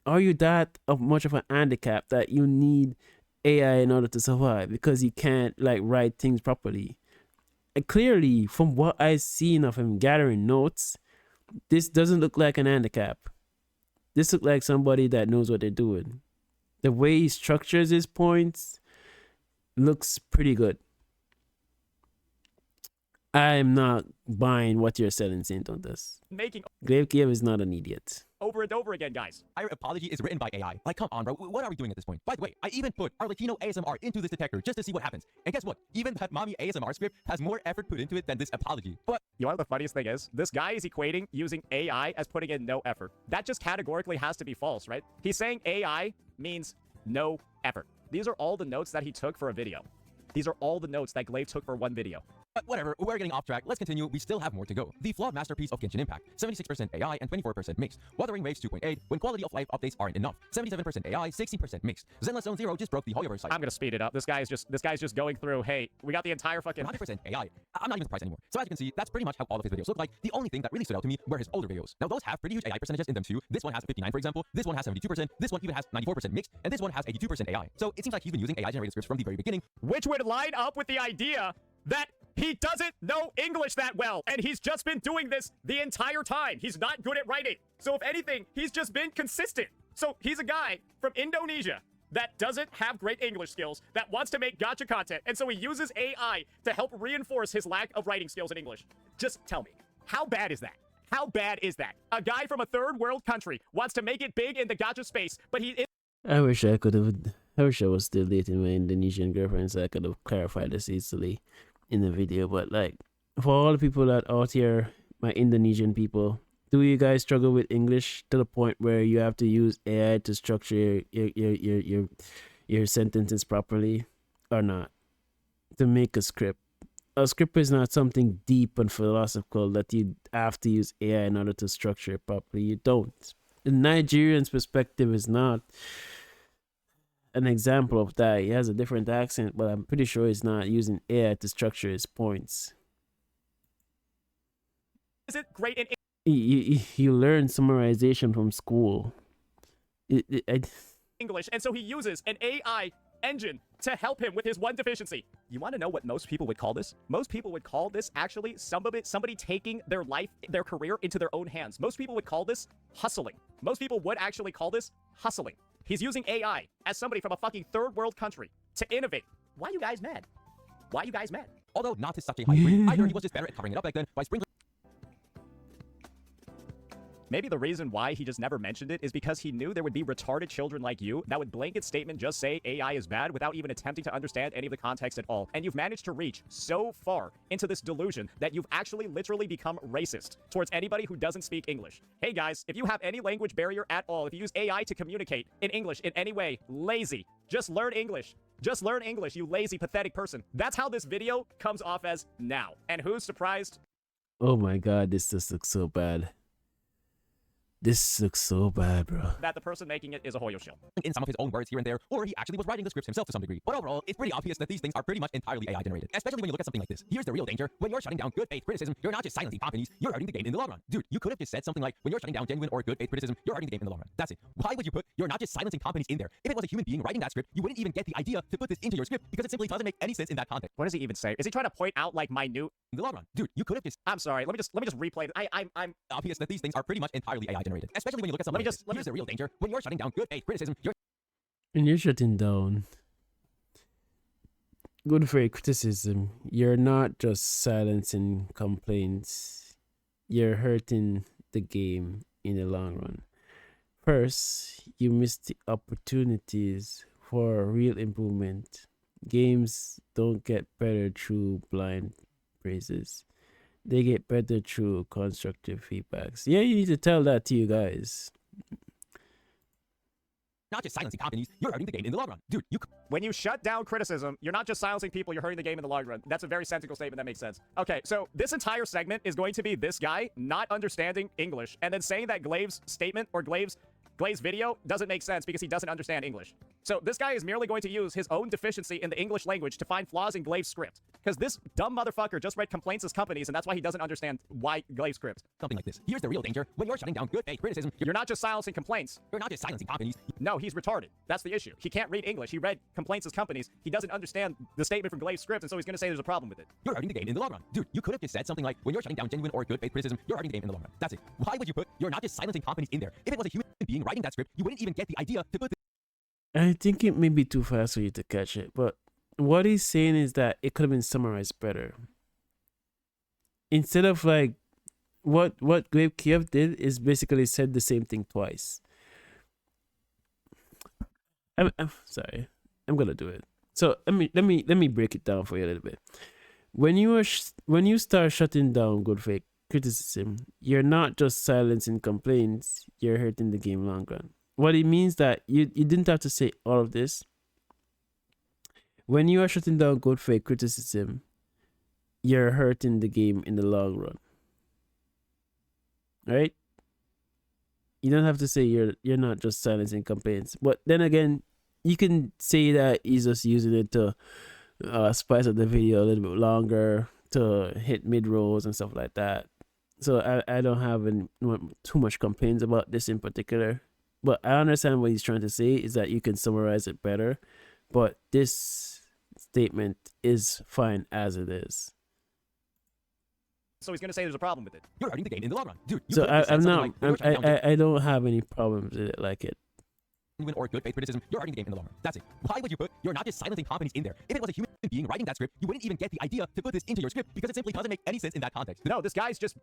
Are you that of much of an handicap that you need AI in order to survive because he can't like write things properly? And clearly, from what I've seen of him gathering notes, this doesn't look like an handicap. This looks like somebody that knows what they're doing. The way he structures his points looks pretty good. I'm not buying what you're selling, Saintontas. making glaivekiyo is not an idiot. over and over again, guys. Our apology is written by AI. Like, come on, bro. What are we doing at this point? By the way, I even put our Latino ASMR into this detector just to see what happens. And guess what? Even that mommy ASMR script has more effort put into it than this apology. But You know what the funniest thing is? This guy is equating using AI as putting in no effort. That just categorically has to be false, right? He's saying AI means no effort. These are all the notes that he took for a video. These are all the notes that Glaive took for one video. But whatever, we're getting off track. Let's continue. We still have more to go. The flawed masterpiece of Genshin Impact. 76% AI and 24% mixed. Wuthering Waves 2.8 when quality of life updates aren't enough. 77% AI, 60% mixed. Zenless Zone 0 just broke the Hoyoverse site. I'm gonna speed it up. This guy's just going through, hey, we got the entire fucking 100% AI. I'm not even surprised anymore. So as you can see, that's pretty much how all of his videos look like. The only thing that really stood out to me were his older videos. Now those have pretty huge AI percentages in them too. This one has 59, for example. This one has 72%. This one even has 94% mixed. And this one has 82% AI. So it seems like he's been using AI generated scripts from the very beginning. which would line up with the idea that he doesn't know English that well, and he's just been doing this the entire time. He's not good at writing. So if anything, he's just been consistent. So he's a guy from Indonesia that doesn't have great English skills, that wants to make gacha content, and so he uses AI to help reinforce his lack of writing skills in English. Just tell me, how bad is that? How bad is that? A guy from a third world country wants to make it big in the gacha space, but he I wish I was still dating my Indonesian girlfriend so I could have clarified this easily in the video. But like, for all the people that out here, my Indonesian people, do you guys struggle with English to the point where you have to use AI to structure your sentences properly or not? To make a script. A script is not something deep and philosophical that you have to use AI in order to structure it properly. You don't. The Nigerian's perspective is not an example of that. He has a different accent, but I'm pretty sure he's not using AI to structure his points. isn't great in You learn summarization from school. English, and so he uses an AI engine to help him with his one deficiency. You want to know what most people would call this? Most people would call this actually somebody taking their life, their career into their own hands. Most people would call this hustling. Most people would actually call this hustling. He's using AI as somebody from a fucking third world country to innovate. Why are you guys mad? Why are you guys mad? Although not to such a high degree, either he was just better at covering it up back then by sprinkling. Maybe the reason why he just never mentioned it is because he knew there would be retarded children like you that would blanket statement just say AI is bad without even attempting to understand any of the context at all. And you've managed to reach so far into this delusion that you've actually literally become racist towards anybody who doesn't speak English. Hey guys, if you have any language barrier at all, if you use AI to communicate in English in any way, lazy. Just learn English. Just learn English, you lazy, pathetic person. That's how this video comes off as now. And who's surprised? Oh my god, this just looks so bad. This looks so bad, bro. That the person making it is a Hoyo shill. In some of his own words here and there, or he actually was writing the scripts himself to some degree. But overall, it's pretty obvious that these things are pretty much entirely AI generated. Especially when you look at something like this. Here's the real danger. When you're shutting down good faith criticism, you're not just silencing companies, you're hurting the game in the long run. Dude, you could have just said something like, when you're shutting down genuine or good faith criticism, you're hurting the game in the long run. That's it. Why would you put, you're not just silencing companies in there? If it was a human being writing that script, you wouldn't even get the idea to put this into your script because it simply doesn't make any sense in that context. What does he even say? Is he trying to point out like minute? In the long run, dude, you could have just. I'm sorry. Let me just replay. I'm Obvious that these things are pretty much entirely AI generated. Especially when you look at something. Here's the real danger. When you're shutting down good faith criticism, you're. When you're shutting down good faith criticism, you're not just silencing complaints. You're hurting the game in the long run. First, you miss the opportunities for real improvement. Games don't get better through blind praises. They get better through constructive feedbacks. Yeah, you need to tell that to you guys. Not just silencing companies, you're hurting the game in the long run. Dude, when you shut down criticism, you're not just silencing people, you're hurting the game in the long run. That's a very sensical statement that makes sense. Okay, so this entire segment is going to be this guy not understanding English and then saying that Glaive's statement or Glaive's video doesn't make sense because he doesn't understand English. So this guy is merely going to use his own deficiency in the English language to find flaws in Glaive's script. Because this dumb motherfucker just read complaints as companies, and that's why he doesn't understand why Glaive's script. Something like this. Here's the real danger. When you're shutting down good faith criticism, you're not just silencing complaints. You're not just silencing companies. No, he's retarded. That's the issue. He can't read English. He read complaints as companies. He doesn't understand the statement from Glaive's script, and so he's going to say there's a problem with it. You're hurting the game in the long run. Dude, you could have just said something like, when you're shutting down genuine or good faith criticism, you're hurting the game in the long run. That's it. Why would you put, you're not just silencing companies in there? If it was a human being writing that script, you wouldn't even get the idea to put I think it may be too fast for you to catch it, but what he's saying is that it could have been summarized better. Instead of like what glaivekiyo did is basically said the same thing twice. I'm sorry. I'm gonna do it. So let me break it down for you a little bit. When you start shutting down good faith criticism, you're not just silencing complaints, you're hurting the game long run. What it means that you didn't have to say all of this. When you are shutting down good faith criticism, you're hurting the game in the long run. Right? You don't have to say you're not just silencing complaints. But then again, you can say that he's just using it to spice up the video a little bit longer, to hit mid-rolls and stuff like that. So I don't have too much complaints about this in particular. But I understand what he's trying to say is that you can summarize it better. But this statement is fine as it is. So he's going to say there's a problem with it. You're hurting the game in the long run. Dude, so I don't have any problems with it like it. Or good faith criticism, you're hurting the game in the long run. That's it. Why would you put, you're not just silencing companies in there? If it was a human being writing that script, you wouldn't even get the idea to put this into your script because it simply doesn't make any sense in that context. No, this guy just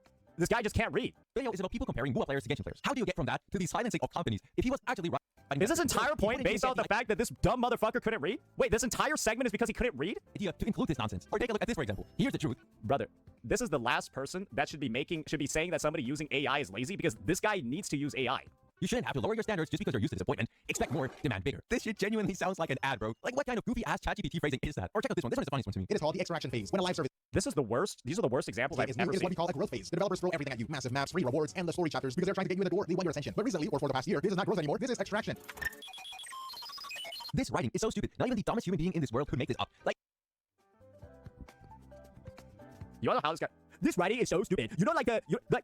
can't read. Video is about people comparing Mua players to Genshin players. How do you get from that to the silencing of companies if he was actually writing? Is this entire point based on the fact that this dumb motherfucker couldn't read? Wait, this entire segment is because he couldn't read? Idea to include this nonsense. Or take a look at this, for example. Here's the truth. Brother, this is the last person that should be saying that somebody using AI is lazy because this guy needs to use AI. You shouldn't have to lower your standards just because you're used to disappointment. Expect more, demand bigger. This shit genuinely sounds like an ad, bro. Like, what kind of goofy ass ChatGPT phrasing is that? Or check out this one. This one is the funniest one to me. It is called the extraction phase. When a live service This is the worst. These are the worst examples I've ever It is seen. what we call a growth phase. The developers throw everything at you. Massive maps, free rewards, endless story chapters, because they're trying to get you in the door. They want your attention. But recently, or for the past year, this is not growth anymore. This is extraction. This writing is so stupid. Not even the dumbest human being in this world could make this up. Like, You wanna know how This writing is so stupid. You know, like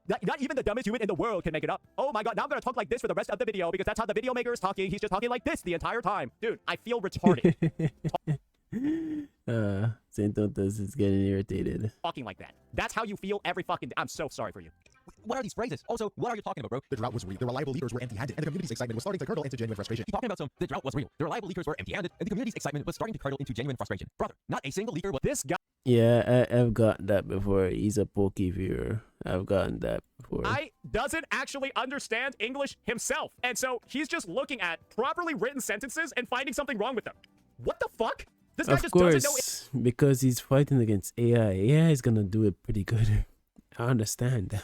not even the dumbest human in the world can make it up. Oh my god, now I'm gonna talk like this for the rest of the video because that's how the video maker is talking. He's just talking like this the entire time. Dude, I feel retarded. Saintontas is getting irritated. Talking like that. That's how you feel every fucking day. I'm so sorry for you. What are these phrases? Also, what are you talking about, bro? The drought was real. The reliable leakers were empty-handed, and the community's excitement was starting to curdle into genuine frustration. Talking about the drought was real. The reliable leakers were empty-handed, and the community's excitement was starting to curdle into genuine frustration. Brother, not a single leaker was... This guy Yeah, I've got that before. He's a pokey viewer. I've gotten that before. doesn't actually understand English himself. And so he's just looking at properly written sentences and finding something wrong with them. What the fuck? This guy Of just doesn't know course, because he's fighting against AI. AI is gonna do it pretty good. I understand.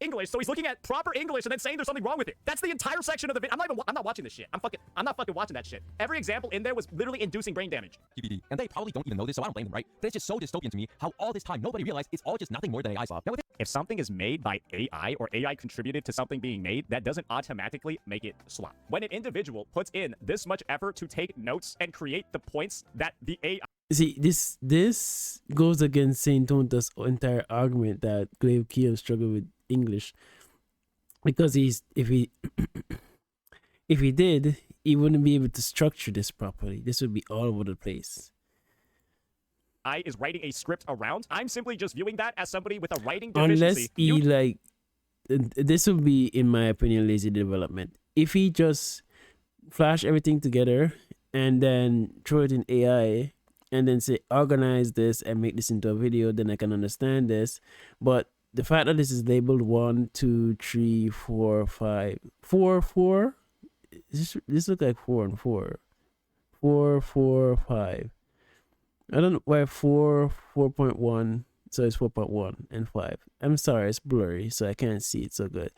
English, so he's looking at proper English and then saying there's something wrong with it. That's the entire section of the video. I'm not watching this shit. I'm not fucking watching that shit. Every example in there was literally inducing brain damage. GPT. And they probably don't even know this, so I don't blame them, right? But it's just so dystopian to me how all this time nobody realized it's all just nothing more than AI slop. Now, with If something is made by AI or AI contributed to something being made, that doesn't automatically make it slop. When an individual puts in this much effort to take notes and create the points that the AI See, this goes against Saintontas' entire argument that glaivekiyo struggle with English, because if he if he did, he wouldn't be able to structure this properly. This would be all over the place. is writing a script around. I'm simply just viewing that as somebody with a writing Unless deficiency. he like, this would be, in my opinion, lazy development. If he just flash everything together and then throw it in AI and then say organize this and make this into a video, then I can understand this. But the fact that this is labeled 1, 2, 3, 4, 5, 4, 4. This look like 4 and 4. 4, 4, 5. I don't know why 4, 4.1. So it's 4.1 and 5. I'm sorry, it's blurry, so I can't see it so good.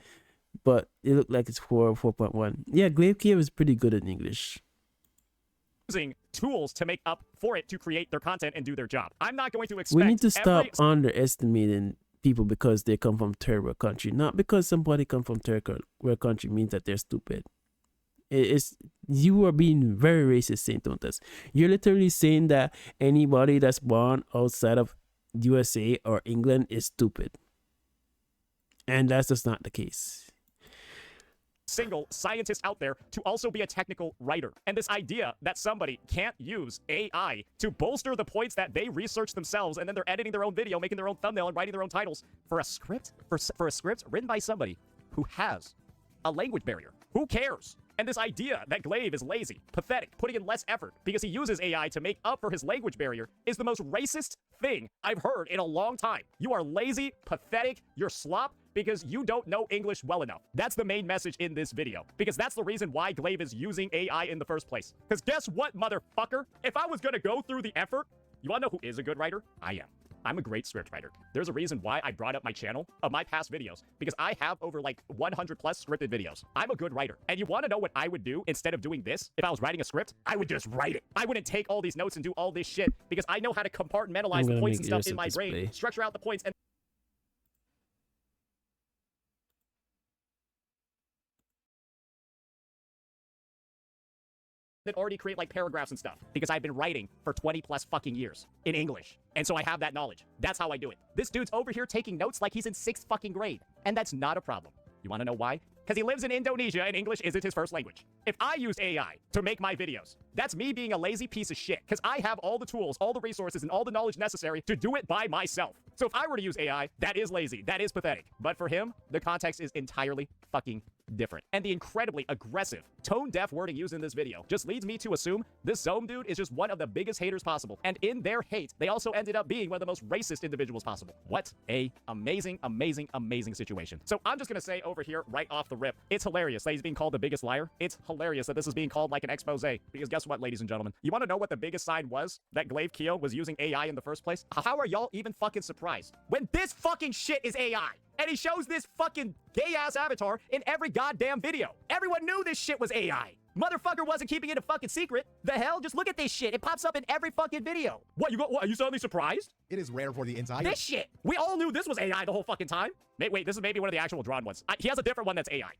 But it looked like it's 4, 4.1. Yeah, glaivekiyo is pretty good in English. Using tools to make up for it to create their content and do their job. I'm not going to expect We need to stop underestimating people because they come from third world country. Not because somebody come from third world country means that they're stupid. It's you are being very racist, Saintontas. You're literally saying that anybody that's born outside of USA or England is stupid, and that's just not the case. Single scientist out there to also be a technical writer. And this idea that somebody can't use AI to bolster the points that they research themselves, and then they're editing their own video, making their own thumbnail, and writing their own titles for a script, for a script written by somebody who has a language barrier. Who cares? And this idea that Glaive is lazy, pathetic, putting in less effort because he uses AI to make up for his language barrier is the most racist thing I've heard in a long time. You are lazy, pathetic, you're slop because you don't know English well enough. That's the main message in this video, because that's the reason why Glaive is using AI in the first place. Because guess what, motherfucker? If I was gonna go through the effort, you wanna know who is a good writer? I am. I'm a great script writer. There's a reason why I brought up my channel of my past videos, because I have over like 100 plus scripted videos. I'm a good writer. And you want to know what I would do instead of doing this? If I was writing a script, I would just write it. I wouldn't take all these notes and do all this shit, because I know how to compartmentalize the points and stuff in my brain, structure out the points, and that already create like paragraphs and stuff, because I've been writing for 20 plus fucking years in English. And so I have that knowledge. That's how I do it. This dude's over here taking notes like he's in 6th fucking grade. And that's not a problem. You want to know why? Because he lives in Indonesia and English isn't his first language. If I used AI to make my videos, that's me being a lazy piece of shit, because I have all the tools, all the resources, and all the knowledge necessary to do it by myself. So if I were to use AI, that is lazy, that is pathetic. But for him, the context is entirely fucking different. And the incredibly aggressive, tone-deaf wording used in this video just leads me to assume this Zome dude is just one of the biggest haters possible. And in their hate, they also ended up being one of the most racist individuals possible. What a amazing, amazing, amazing situation. So I'm just gonna say over here, right off the rip, it's hilarious that he's being called the biggest liar. It's hilarious that this is being called like an expose. Because guess what, ladies and gentlemen? You want to know what the biggest sign was that glaivekiyo was using AI in the first place? How are y'all even fucking surprised when this fucking shit is AI? And he shows this fucking gay-ass avatar in every goddamn video. Everyone knew this shit was AI. Motherfucker wasn't keeping it a fucking secret. The hell? Just look at this shit. It pops up in every fucking video. What, are you suddenly surprised? It is rare for the entire... This shit. We all knew this was AI the whole fucking time. Wait, this is maybe one of the actual drawn ones. He has a different one that's AI.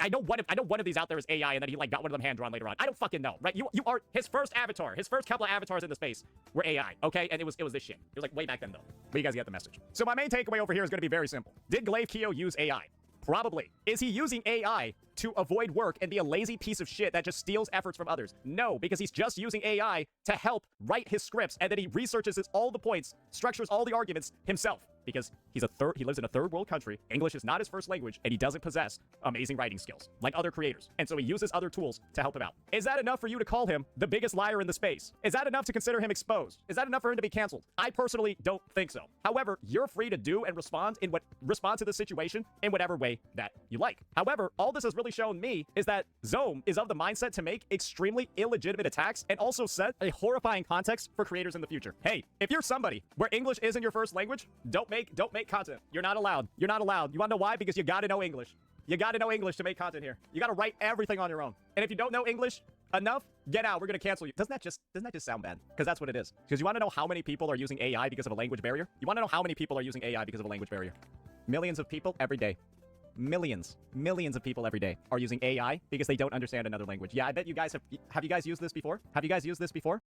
I know one of these out there is AI, and then he like got one of them hand drawn later on. I don't fucking know, right? You are his first avatar. His first couple of avatars in the space were AI, okay? And it was this shit. It was like way back then though. But you guys get the message. So my main takeaway over here is going to be very simple. Did glaivekiyo use AI? Probably. Is he using AI to avoid work and be a lazy piece of shit that just steals efforts from others? No, because he's just using AI to help write his scripts, and then he researches all the points, structures all the arguments himself. Because he lives in a third world country, English is not his first language, and he doesn't possess amazing writing skills like other creators. And so he uses other tools to help him out. Is that enough for you to call him the biggest liar in the space? Is that enough to consider him exposed? Is that enough for him to be canceled? I personally don't think so. However, you're free to do and respond to the situation in whatever way that you like. However, all this has really shown me is that Zome is of the mindset to make extremely illegitimate attacks and also set a horrifying context for creators in the future. Hey, if you're somebody where English isn't your first language, don't make content. You're not allowed. You're not allowed. You want to know why? Because you got to know English. You got to know English to make content here. You got to write everything on your own. And if you don't know English enough, get out. We're going to cancel you. Doesn't that just sound bad? Because that's what it is. Because you want to know how many people are using AI because of a language barrier? You want to know how many people are using AI because of a language barrier? Millions of people every day. Millions of people every day are using AI because they don't understand another language. Yeah, I bet you guys have you guys used this before? Have you guys used this before?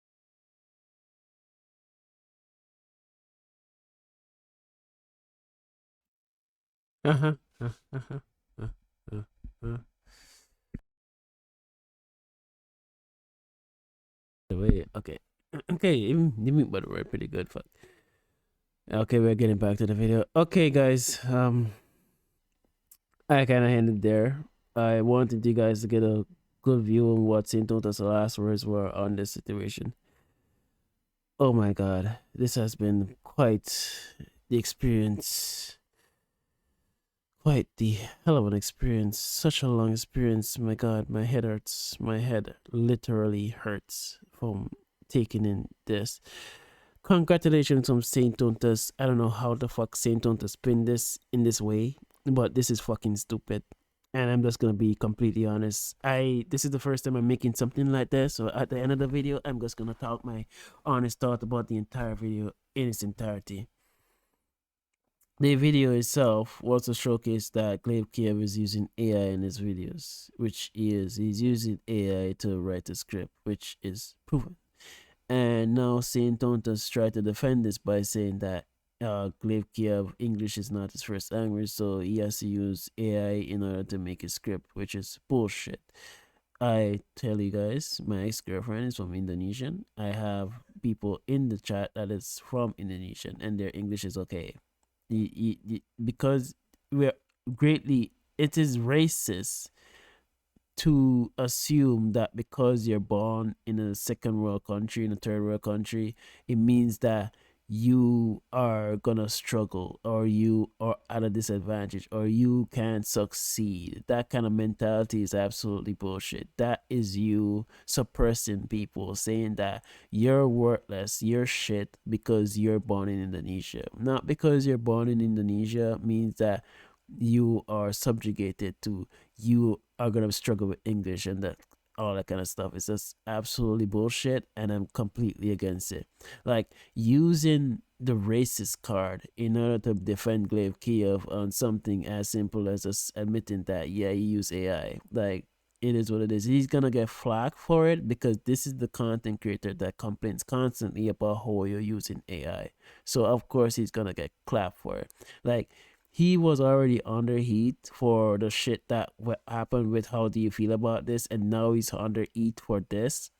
Uh-huh. Uh-huh. Uh-huh. Wait, okay. Okay, even the mute button were pretty good. Fuck. Okay, we're getting back to the video. Okay, guys. I kind of ended there. I wanted you guys to get a good view on what Saintontas' last words were on this situation. Oh my god, this has been quite the experience. Quite the hell of an experience. Such a long experience. My god, my head hurts. My head literally hurts from taking in this. Congratulations on Saintontas. I don't know how the fuck Saintontas pinned this in this way, but this is fucking stupid. And I'm just gonna be completely honest. This is the first time I'm making something like this, so at the end of the video, I'm just gonna talk my honest thought about the entire video in its entirety. The video itself was to showcase that glaivekiyo is using AI in his videos, which he's using AI to write a script, which is proven. And now Saintontas tried to defend this by saying that glaivekiyo English is not his first language, so he has to use AI in order to make his script, which is bullshit. I tell you guys, my ex-girlfriend is from Indonesian. I have people in the chat that is from Indonesian, and their English is okay. Because it is racist to assume that because you're born in a second world country, in a third world country, it means that you are gonna struggle, or you are at a disadvantage, or you can't succeed. That kind of mentality is absolutely bullshit. That is you suppressing people, saying that you're worthless, you're shit because you're born in Indonesia. Not because you're born in Indonesia means that you are subjugated to, you are gonna struggle with English and that all that kind of stuff. It's just absolutely bullshit, and I'm completely against it. Like, using the racist card in order to defend glaivekiyo on something as simple as just admitting that, yeah, he used AI. Like, it is what it is. He's gonna get flack for it because this is the content creator that complains constantly about how you're using AI. So of course he's gonna get clapped for it. Like, he was already under heat for the shit that happened with how do you feel about this, and now he's under heat for this.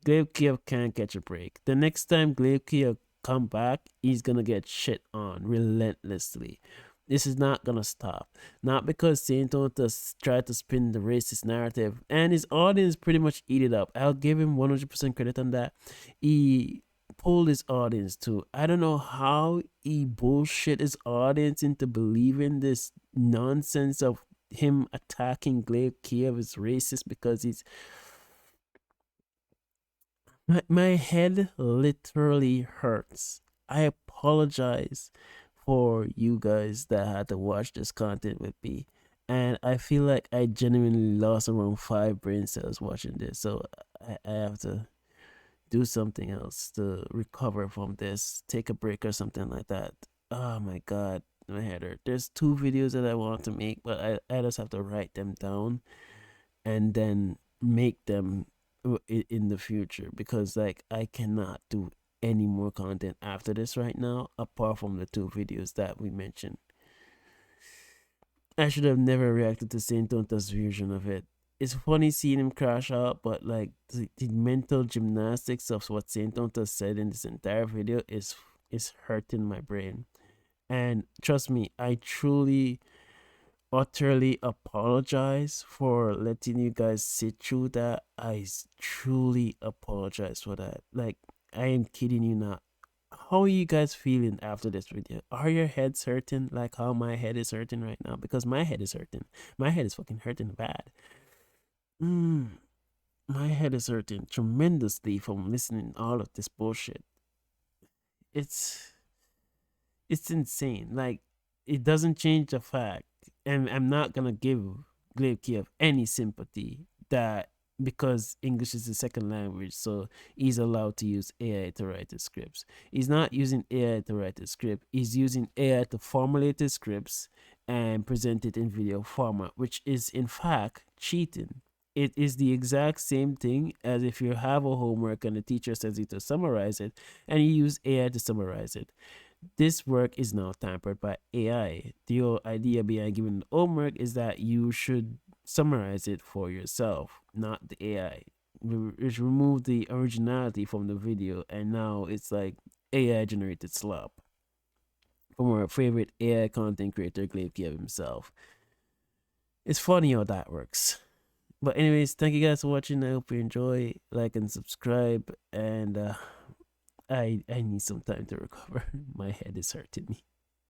glaivekiyo can't catch a break. The next time glaivekiyo come back, he's gonna get shit on relentlessly. This is not gonna stop. Not because Saintontas tried to spin the racist narrative, and his audience pretty much eat it up. I'll give him 100% credit on that. He pulled his audience too. I don't know how he bullshit his audience into believing this nonsense of him attacking glaivekiyo as racist because he's... My head literally hurts. I apologize for you guys that had to watch this content with me. And I feel like I genuinely lost around 5 brain cells watching this. So I have to do something else to recover from this, take a break or something like that. Oh my god, my head hurt. There's 2 videos that I want to make, but I just have to write them down and then make them in the future, because like I cannot do any more content after this right now apart from the 2 videos that we mentioned. I should have never reacted to Saintontas' version of it. It's funny seeing him crash out, but like the mental gymnastics of what Saintontas said in this entire video is hurting my brain. And trust me, I truly, utterly apologize for letting you guys sit through that. Truly apologize for that. Like, I am kidding you not. How are you guys feeling after this video? Are your heads hurting like how my head is hurting right now? Because my head is hurting. My head is fucking hurting bad. My head is hurting tremendously from listening all of this bullshit. It's insane. Like, it doesn't change the fact, and I'm not gonna give glaivekiyo any sympathy that because English is the second language, so he's allowed to use AI to write his scripts. He's not using AI to write his script. He's using AI to formulate his scripts and present it in video format, which is in fact cheating. It is the exact same thing as if you have a homework and the teacher says you to summarize it and you use AI to summarize it. This work is now tampered by AI. The whole idea behind giving the homework is that you should summarize it for yourself, not the AI. It's removed the originality from the video, and now it's like AI generated slop from our favorite AI content creator, glaivekiyo himself. It's funny how that works. But anyways, thank you guys for watching. I hope you enjoy. Like and subscribe. And I need some time to recover. My head is hurting me.